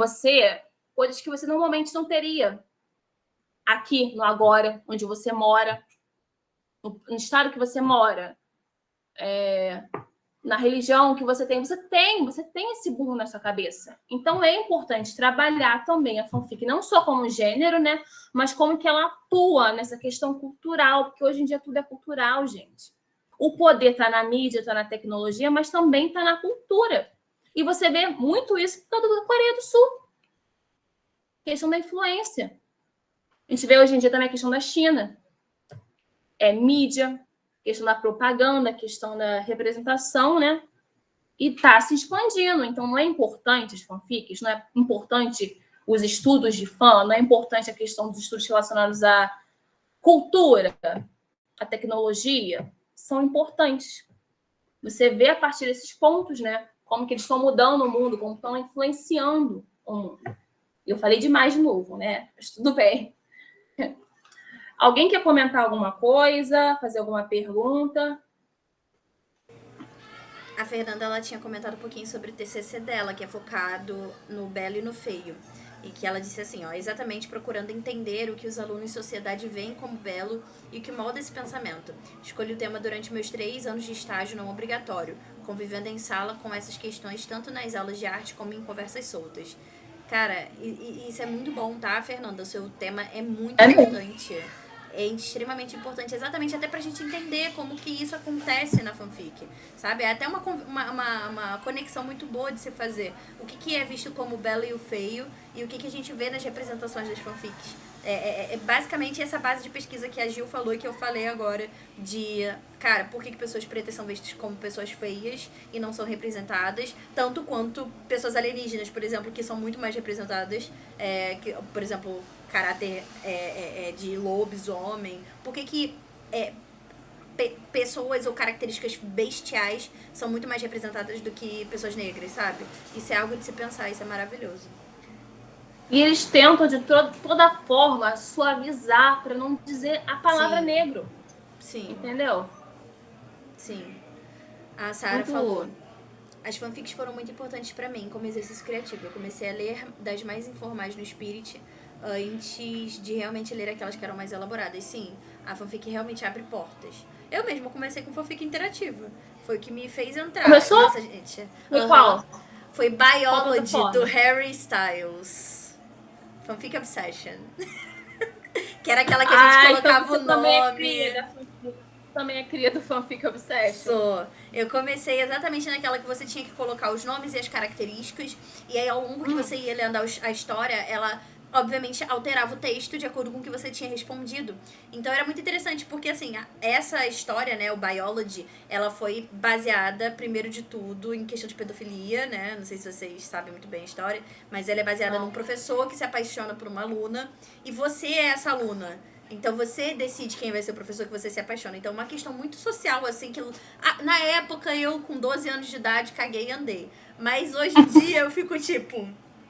coisas que você normalmente não teria aqui no agora, onde você mora, no estado que você mora, na religião que você tem esse boom na sua cabeça. Então é importante trabalhar também a fanfic, não só como gênero, né, mas como que ela atua nessa questão cultural, porque hoje em dia tudo é cultural, gente. O poder está na mídia, está na tecnologia, mas também está na cultura. E você vê muito isso por causa da Coreia do Sul. Questão da influência. A gente vê hoje em dia também a questão da China. Mídia, questão da propaganda, questão da representação, né? E está se expandindo. Então, não é importante as fanfics, não é importante os estudos de fã, não é importante a questão dos estudos relacionados à cultura, à tecnologia. São importantes. Você vê a partir desses pontos, né? Como que eles estão mudando o mundo, como estão influenciando o mundo. Eu falei demais de novo, né? Mas tudo bem. Alguém quer comentar alguma coisa? Fazer alguma pergunta? A Fernanda, ela tinha comentado um pouquinho sobre o TCC dela, que é focado no belo e no feio. E que ela disse assim, ó, exatamente procurando entender o que os alunos e sociedade veem como belo e o que molda esse pensamento. Escolhi o tema durante meus 3 anos de estágio não obrigatório, convivendo em sala com essas questões tanto nas aulas de arte como em conversas soltas. Cara, isso é muito bom, tá, Fernanda? O seu tema é muito importante. É extremamente importante, exatamente até pra gente entender como que isso acontece na fanfic, sabe? É até uma conexão muito boa de se fazer. O que é visto como o belo e o feio e o que a gente vê nas representações das fanfics. É basicamente essa base de pesquisa que a Gil falou e que eu falei agora de, cara, por que pessoas pretas são vistas como pessoas feias e não são representadas, tanto quanto pessoas alienígenas, por exemplo, que são muito mais representadas, que, por exemplo, caráter de lobisomem, por que pessoas ou características bestiais são muito mais representadas do que pessoas negras, sabe? Isso é algo de se pensar, isso é maravilhoso. E eles tentam de toda forma suavizar para não dizer a palavra Sim. negro. Sim. Entendeu? Sim. A Sarah falou: as fanfics foram muito importantes para mim como exercício criativo. Eu comecei a ler das mais informais no Spirit antes de realmente ler aquelas que eram mais elaboradas. Sim, a fanfic realmente abre portas. Eu mesma comecei com fanfic interativa. Foi o que me fez entrar. Começou? Nossa, gente. Foi qual? Foi Biology, Qual do Harry Styles. Fanfic Obsession. Que era aquela que a gente colocava o nome. Também é cria do Fanfic Obsession. Eu comecei exatamente naquela que você tinha que colocar os nomes e as características. E aí, ao longo que você ia lendo a história, ela obviamente alterava o texto de acordo com o que você tinha respondido. Então era muito interessante, porque assim, essa história, né, o Biology, ela foi baseada, primeiro de tudo, em questão de pedofilia, né? Não sei se vocês sabem muito bem a história, mas ela é baseada num professor que se apaixona por uma aluna, e você é essa aluna. Então você decide quem vai ser o professor que você se apaixona. Então é uma questão muito social, assim, que na época eu, com 12 anos de idade, caguei e andei. Mas hoje em dia eu fico tipo,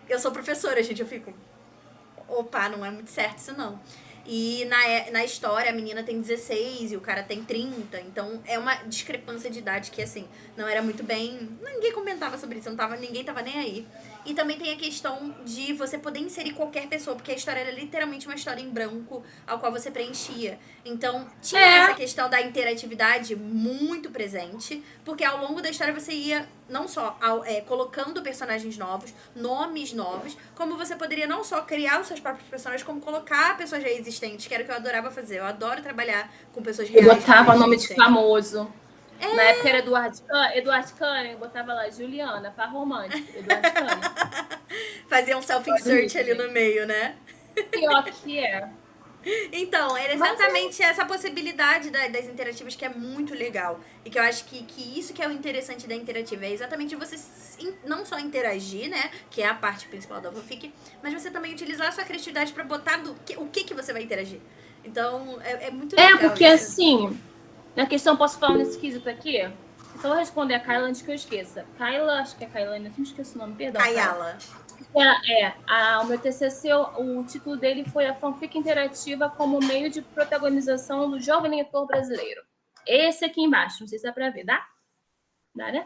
eu sou professora, gente, eu fico, opa, não é muito certo isso não. E na história a menina tem 16 e o cara tem 30, então é uma discrepância de idade que, assim, não era muito bem... Ninguém comentava sobre isso, ninguém tava nem aí. E também tem a questão de você poder inserir qualquer pessoa, porque a história era literalmente uma história em branco, ao qual você preenchia. Então, tinha essa questão da interatividade muito presente, porque ao longo da história você ia, não só colocando personagens novos, nomes novos, como você poderia não só criar os seus próprios personagens, como colocar pessoas já existentes, que era o que eu adorava fazer. Eu adoro trabalhar com pessoas reais. Eu botava nome de famoso. Na época era Eduardo Cândido, botava lá Juliana, par romântico, Eduardo Cândido. Fazia um self-insert ali no meio, né? Pior que é. Então, era exatamente essa possibilidade das interativas que é muito legal. E que eu acho que isso que é o interessante da interativa. É exatamente você não só interagir, né? Que é a parte principal da fanfic, mas você também utilizar a sua criatividade pra botar o que você vai interagir. Então, é muito legal. Porque isso. Assim, na questão, posso falar nesse quesito aqui? Só vou responder a Kyla antes que eu esqueça. Kyla, acho que é Kyla, eu sempre esqueço o nome, perdão. Kayala. O meu TCC, o título dele foi a fanfic interativa como meio de protagonização do jovem leitor brasileiro. Esse aqui embaixo, não sei se dá pra ver, dá? Dá, né?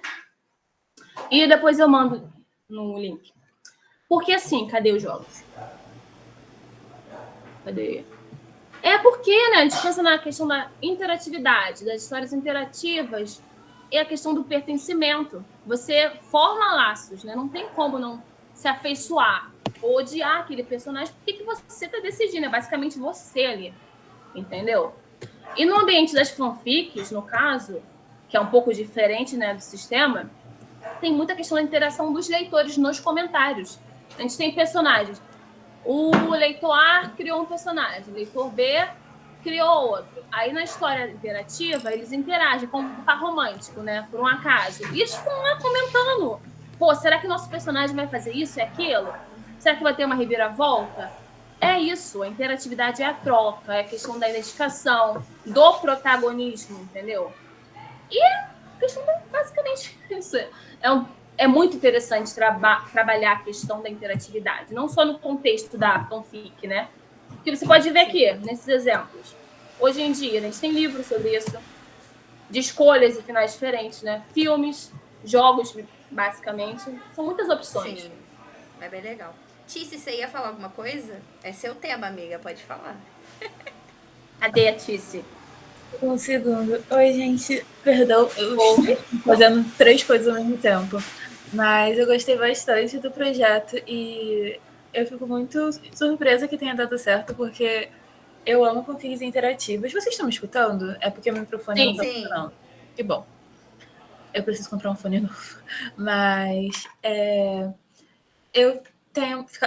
E depois eu mando no link. Porque assim, cadê os jogos? Cadê? Porque, né, a gente pensa na questão da interatividade, das histórias interativas, e a questão do pertencimento. Você forma laços, né? Não tem como não se afeiçoar ou odiar aquele personagem, porque você tá decidindo, é basicamente você ali, entendeu? E no ambiente das fanfics, no caso, que é um pouco diferente, né, do sistema, tem muita questão da interação dos leitores nos comentários. A gente tem personagens. O leitor A criou um personagem, o leitor B criou outro. Aí na história interativa, eles interagem com um par romântico, né, por um acaso. E eles ficam lá comentando. Pô, será que nosso personagem vai fazer isso e aquilo? Será que vai ter uma reviravolta? É isso, a interatividade é a troca, é a questão da identificação, do protagonismo, entendeu? E a questão basicamente isso. É muito interessante trabalhar a questão da interatividade, não só no contexto da fanfic, né? Porque você pode ver aqui, nesses exemplos. Hoje em dia, a gente tem livros sobre isso, de escolhas e finais diferentes, né? Filmes, jogos, basicamente. São muitas opções. Sim, é bem legal. Tice, você ia falar alguma coisa? É seu tema, amiga, pode falar. Cadê a Tice? Um segundo. Oi, gente. Perdão, eu estou fazendo 3 coisas ao mesmo tempo. Mas eu gostei bastante do projeto e eu fico muito surpresa que tenha dado certo, porque eu amo fanfics interativas. Vocês estão me escutando? É porque meu microfone não está funcionando. Que bom. Eu preciso comprar um fone novo. Mas eu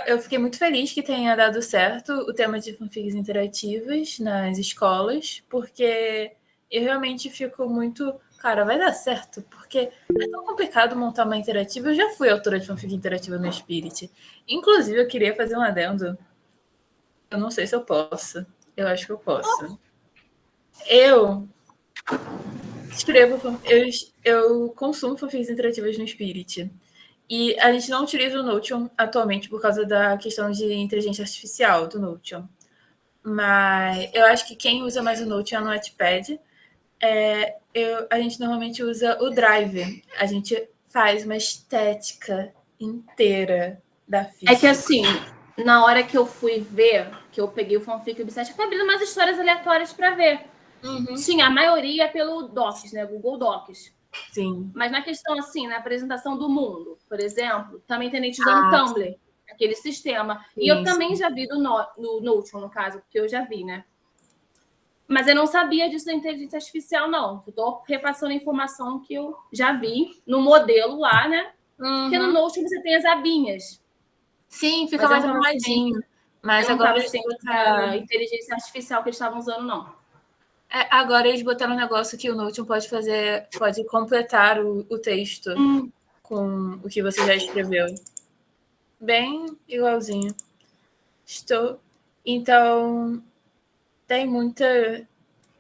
eu fiquei muito feliz que tenha dado certo o tema de fanfics interativas nas escolas, porque eu realmente fico muito... Cara, vai dar certo, porque é tão complicado montar uma interativa. Eu já fui autora de fanfic interativa no Spirit. Inclusive, eu queria fazer um adendo. Eu não sei se eu posso. Eu acho que eu posso. Eu escrevo... Eu consumo fanfics interativas no Spirit. E a gente não utiliza o Notion atualmente por causa da questão de inteligência artificial do Notion. Mas eu acho que quem usa mais o Notion é no Notepad. A gente normalmente usa o Drive. A gente faz uma estética inteira da ficha. É que assim, na hora que eu fui ver, que eu peguei o fanfic Obsessed, eu fui abrindo umas histórias aleatórias para ver. Sim, a maioria é pelo Docs, né? Google Docs. Sim. Mas na questão, assim, na apresentação do mundo, por exemplo, também tem gente usando o Tumblr, aquele sistema. Sim, e eu também já vi no Notion, no caso, porque eu já vi, né? Mas eu não sabia disso da inteligência artificial, não. Eu tô repassando a informação que eu já vi no modelo lá, né? Porque no Notion você tem as abinhas. Sim, fica mais arrumadinho. Mas eu não agora estava ciente da inteligência artificial que eles estavam usando, não. Agora eles botaram um negócio que o Notion pode fazer, pode completar o texto com o que você já escreveu. Bem igualzinho. Então, tem muita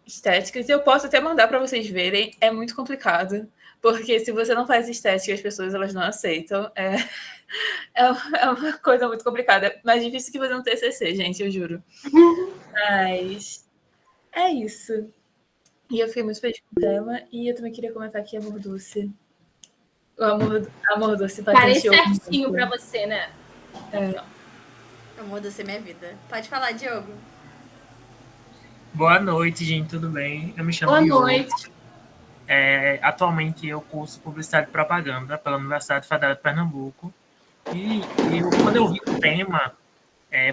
estéticas. Eu posso até mandar para vocês verem. É muito complicado. Porque se você não faz estética, as pessoas elas não aceitam. É uma coisa muito complicada. Mais difícil que fazer um TCC, gente, eu juro. Mas é isso. E eu fiquei muito feliz com o tema. E eu também queria comentar aqui Amor Doce. O Amor Doce patenteou. Parece certinho para você, né? Amor Doce é minha vida. Pode falar, Diogo. Boa noite, gente. Tudo bem? Eu me chamo Boa Diogo. noite. Atualmente eu curso Publicidade e Propaganda pela Universidade Federal de Pernambuco. E quando eu vi o tema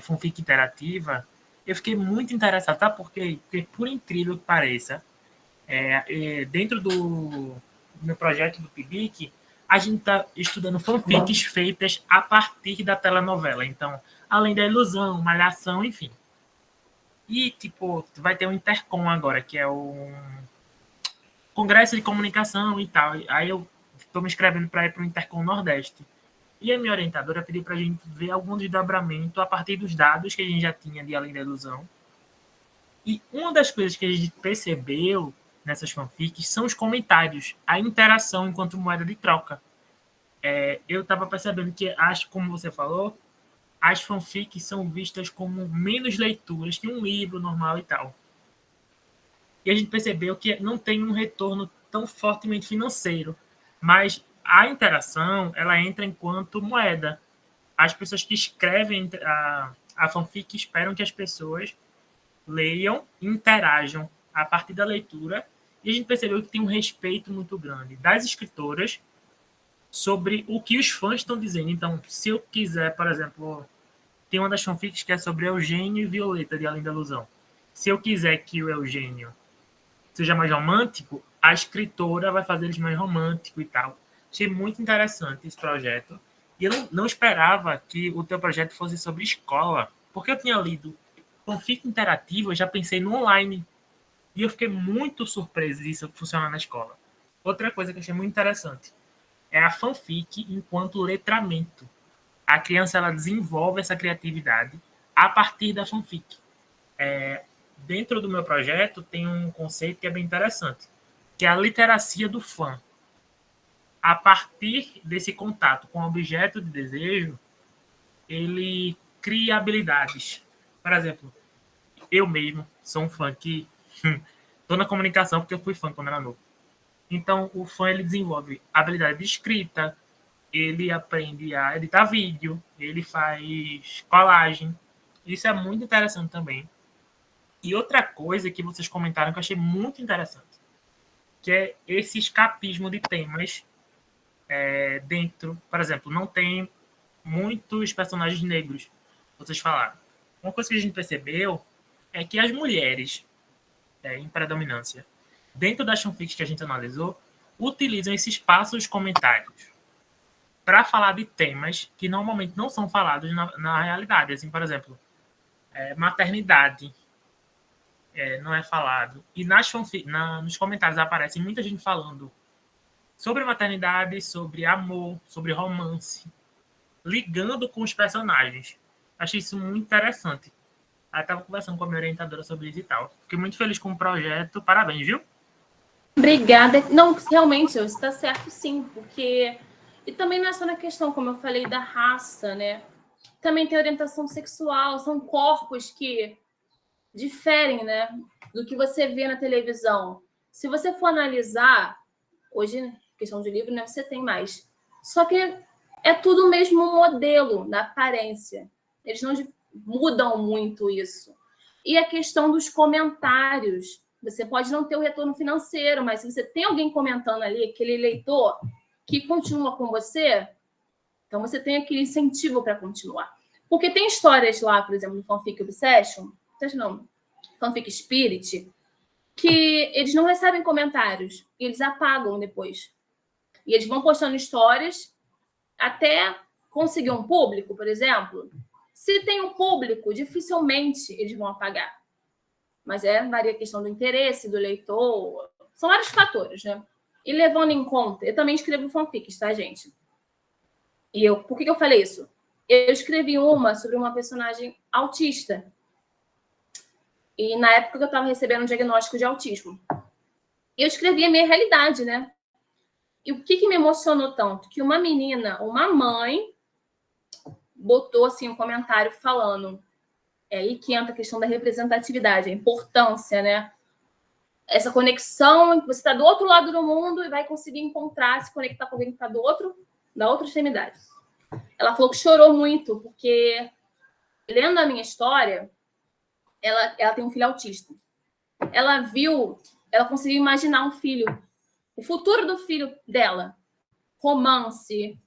fanfic interativa, eu fiquei muito interessado, tá? Porque por incrível que pareça, dentro do meu projeto do PIBIC, a gente está estudando fanfics feitas a partir da telenovela. Então, além da ilusão, malhação, enfim. E, tipo, vai ter um Intercom agora, que é o Congresso de Comunicação e tal. Aí eu estou me inscrevendo para ir para o Intercom Nordeste. E a minha orientadora pediu para a gente ver algum desdobramento a partir dos dados que a gente já tinha de Além da Ilusão. E uma das coisas que a gente percebeu nessas fanfics são os comentários, a interação enquanto moeda de troca. Eu estava percebendo que, como você falou, as fanfics são vistas como menos leituras que um livro normal e tal. E a gente percebeu que não tem um retorno tão fortemente financeiro, mas a interação, ela entra enquanto moeda. As pessoas que escrevem a fanfic esperam que as pessoas leiam e interajam a partir da leitura, e a gente percebeu que tem um respeito muito grande das escritoras sobre o que os fãs estão dizendo. Então, se eu quiser, por exemplo, tem uma das fanfics que é sobre Eugênio e Violeta, de Além da Ilusão. Se eu quiser que o Eugênio seja mais romântico, a escritora vai fazer ele mais romântico e tal. Achei muito interessante esse projeto. E eu não esperava que o teu projeto fosse sobre escola, porque eu tinha lido fanfic interativo, eu já pensei no online. E eu fiquei muito surpreso disso funcionar na escola. Outra coisa que eu achei muito interessante é a fanfic enquanto letramento. A criança ela desenvolve essa criatividade a partir da fanfic. Dentro do meu projeto tem um conceito que é bem interessante, que é a literacia do fã. A partir desse contato com o objeto de desejo, ele cria habilidades. Por exemplo, eu mesmo sou um fã que estou na comunicação porque eu fui fã quando era novo. Então, o fã ele desenvolve habilidade de escrita, ele aprende a editar vídeo, ele faz colagem. Isso é muito interessante também. E outra coisa que vocês comentaram que eu achei muito interessante, que é esse escapismo de temas dentro. Por exemplo, não tem muitos personagens negros, vocês falaram. Uma coisa que a gente percebeu é que as mulheres em predominância, dentro das fanfics que a gente analisou, utilizam esse espaço dos comentários. para falar de temas que normalmente não são falados na realidade. Assim, por exemplo, maternidade não é falado. E nos comentários aparece muita gente falando sobre maternidade, sobre amor, sobre romance, ligando com os personagens. Achei isso muito interessante. Eu estava conversando com a minha orientadora sobre isso e tal. Fiquei muito feliz com o projeto. Parabéns, viu? Obrigada. Não, realmente, você está certo, sim, porque... E também não é só na questão, como eu falei, da raça, né? Também tem orientação sexual, são corpos que diferem, né? Do que você vê na televisão. Se você for analisar, hoje, questão de livro, né? Você tem mais. Só que é tudo o mesmo modelo da aparência. Eles não mudam muito isso. E a questão dos comentários. Você pode não ter o retorno financeiro, mas se você tem alguém comentando ali, aquele leitor que continua com você, então você tem aquele incentivo para continuar. Porque tem histórias lá, por exemplo, no Fanfic Obsession, Fanfic Spirit, que eles não recebem comentários e eles apagam depois. E eles vão postando histórias até conseguir um público, por exemplo. Se tem um público, dificilmente eles vão apagar. Mas varia a questão do interesse do leitor. São vários fatores, né? E levando em conta... Eu também escrevo fanfics, tá, gente? E por que eu falei isso? Eu escrevi uma sobre uma personagem autista. E na época eu estava recebendo um diagnóstico de autismo. Eu escrevi a minha realidade, né? E o que me emocionou tanto? Que uma menina, uma mãe, botou assim um comentário falando... É aí que entra a questão da representatividade, a importância, né? Essa conexão, você está do outro lado do mundo e vai conseguir se conectar com alguém que está da outra extremidade. Ela falou que chorou muito, porque, lendo a minha história, ela tem um filho autista. Ela conseguiu imaginar um filho, o futuro do filho dela. Romance,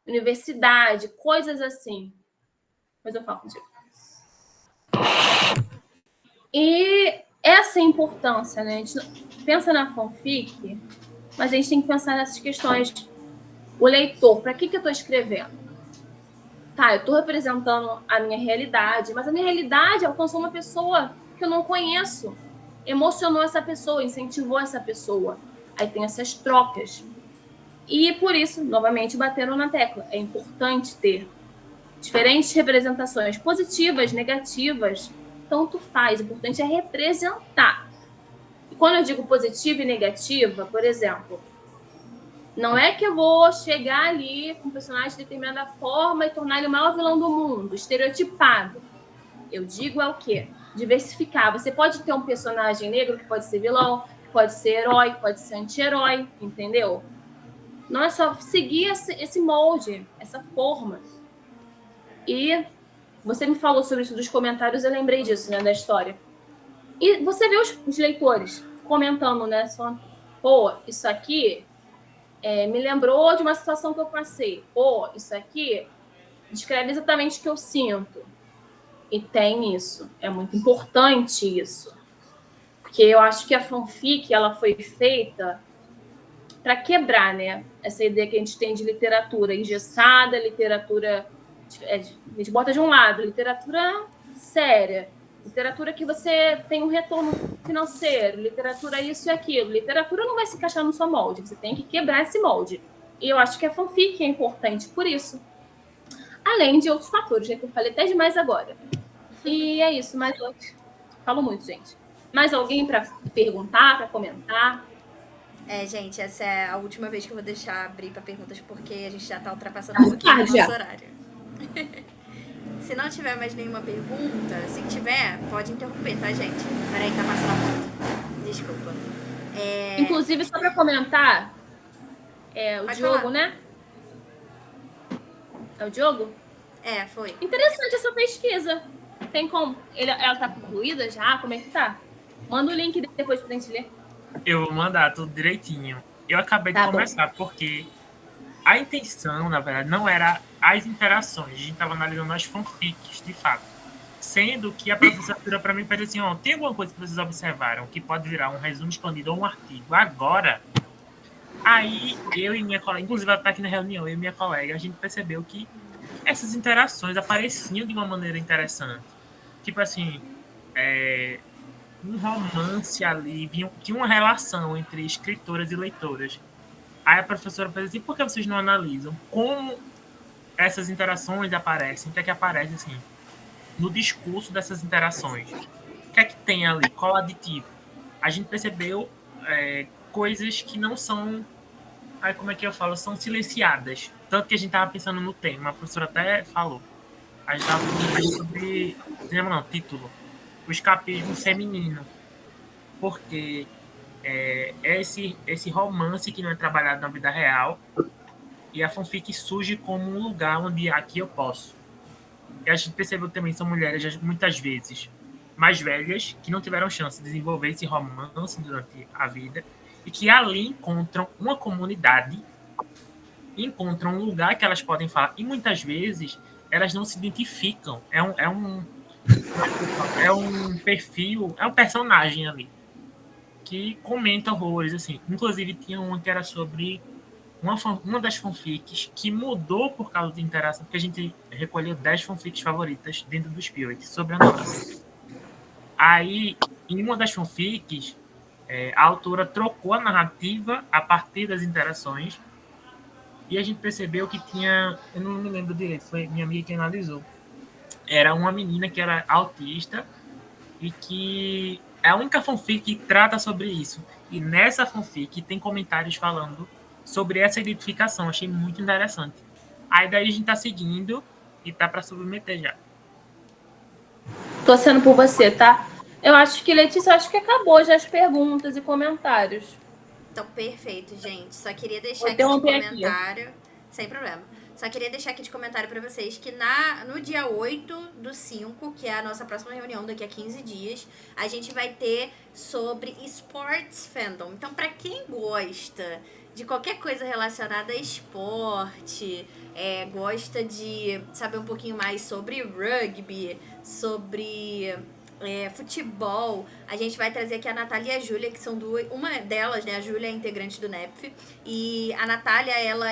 universidade, coisas assim. Mas eu falo contigo. E essa é a importância, né? A gente pensa na fanfic, mas a gente tem que pensar nessas questões. O leitor, para que eu estou escrevendo? Tá, eu estou representando a minha realidade, mas a minha realidade alcançou uma pessoa que eu não conheço. Emocionou essa pessoa, incentivou essa pessoa. Aí tem essas trocas. E por isso, novamente, bateram na tecla. É importante ter diferentes representações, positivas, negativas, tanto faz. O importante é representar. E quando eu digo positiva e negativa, por exemplo, não é que eu vou chegar ali com um personagem de determinada forma e tornar ele o maior vilão do mundo, estereotipado. Eu digo o quê? Diversificar. Você pode ter um personagem negro que pode ser vilão, que pode ser herói, que pode ser anti-herói, entendeu? Não é só seguir esse molde, essa forma. E você me falou sobre isso dos comentários, eu lembrei disso, né, da história. E você vê os leitores comentando, né, pô, isso aqui me lembrou de uma situação que eu passei. Pô, isso aqui descreve exatamente o que eu sinto. E tem isso. É muito importante isso. Porque eu acho que a fanfic, ela foi feita para quebrar, né, essa ideia que a gente tem de literatura engessada, literatura... A gente bota de um lado, literatura séria, literatura que você tem um retorno financeiro, literatura isso e aquilo. Literatura não vai se encaixar no seu molde, você tem que quebrar esse molde. E eu acho que a fanfic é importante por isso. Além de outros fatores, já que eu falei até demais agora. E é isso, mais outro. Falo muito, gente. Mais alguém para perguntar, para comentar? Gente, essa é a última vez que eu vou deixar abrir para perguntas, porque a gente já está ultrapassando um pouquinho o nosso horário. Se não tiver mais nenhuma pergunta, se tiver, pode interromper, tá, gente? Peraí, tá passando a conta. Desculpa. Inclusive, só para comentar, o pode Diogo, falar. né? É o Diogo? Foi. Interessante essa pesquisa. Tem como? Ela tá concluída já? Como é que tá? Manda o link depois pra gente ler. Eu vou mandar tudo direitinho. Eu acabei de começar, porque a intenção, na verdade, não era as interações. A gente estava analisando as fanfics, de fato. Sendo que a professora para mim fez assim, tem alguma coisa que vocês observaram que pode virar um resumo expandido ou um artigo agora? Aí, eu e minha colega, inclusive ela tá aqui na reunião, eu e minha colega, a gente percebeu que essas interações apareciam de uma maneira interessante. Tipo assim, um romance ali, tinha uma relação entre escritoras e leitoras. Aí a professora fez assim, por que vocês não analisam como essas interações aparecem? O que é que aparece, assim, no discurso dessas interações? O que é que tem ali? Qual aditivo? A gente percebeu coisas que não são, aí como é que eu falo? São silenciadas. Tanto que a gente estava pensando no tema, a professora até falou. A gente estava falando sobre, tema não, título, o escapismo feminino. Porque é esse romance que não é trabalhado na vida real e a fanfic surge como um lugar onde aqui eu posso. E a gente percebeu também são mulheres muitas vezes mais velhas que não tiveram chance de desenvolver esse romance durante a vida e que ali encontram uma comunidade, encontram um lugar que elas podem falar e muitas vezes elas não se identificam. É um perfil, é um personagem ali que comenta horrores, assim. Inclusive, tinha uma que era sobre uma das fanfics que mudou por causa de interação, porque a gente recolheu 10 fanfics favoritas dentro do Spirit sobre a narração. Aí, em uma das fanfics, a autora trocou a narrativa a partir das interações e a gente percebeu que tinha, eu não me lembro direito, foi minha amiga que analisou. Era uma menina que era autista e que é a única fanfic que trata sobre isso. E nessa fanfic tem comentários falando sobre essa identificação. Achei muito interessante. Aí daí a gente tá seguindo e tá para submeter já. Torcendo por você, tá? Eu acho que, Letícia, acho que acabou já as perguntas e comentários. Então, perfeito, gente. Só queria deixar Vou aqui de interromper comentário. Sem problema. Só queria deixar aqui de comentário pra vocês que no dia 8/5, que é a nossa próxima reunião daqui a 15 dias, a gente vai ter sobre Sports Fandom. Então, pra quem gosta de qualquer coisa relacionada a esporte, gosta de saber um pouquinho mais sobre rugby, sobre futebol, a gente vai trazer aqui a Natália e a Júlia, que são duas, uma delas, né, a Júlia é integrante do NEPF, e a Natália, ela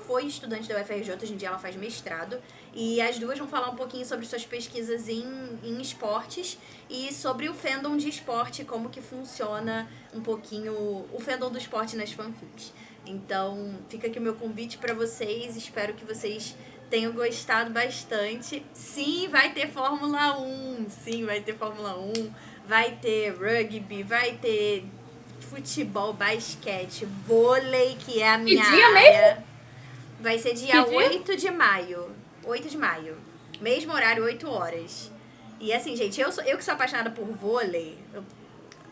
foi estudante da UFRJ, hoje em dia ela faz mestrado, e as duas vão falar um pouquinho sobre suas pesquisas em esportes e sobre o fandom de esporte, como que funciona um pouquinho o fandom do esporte nas fanfics. Então, fica aqui o meu convite para vocês, espero que vocês tenho gostado bastante. Sim, vai ter Fórmula 1. Sim, vai ter Fórmula 1. Vai ter rugby, vai ter futebol, basquete, vôlei, que é a minha dia área. Mesmo? Vai ser dia Que dia? 8 de maio. 8 de maio. Mesmo horário, 8 horas. E assim, gente, eu que sou apaixonada por vôlei,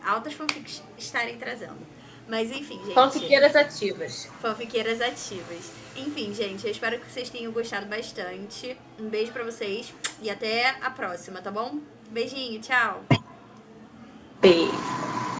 altas fanfics estarei trazendo. Mas enfim, gente. Fanfiqueiras ativas. Fanfiqueiras ativas. Enfim, gente, eu espero que vocês tenham gostado bastante. Um beijo pra vocês e até a próxima, tá bom? Beijinho, tchau. Beijo.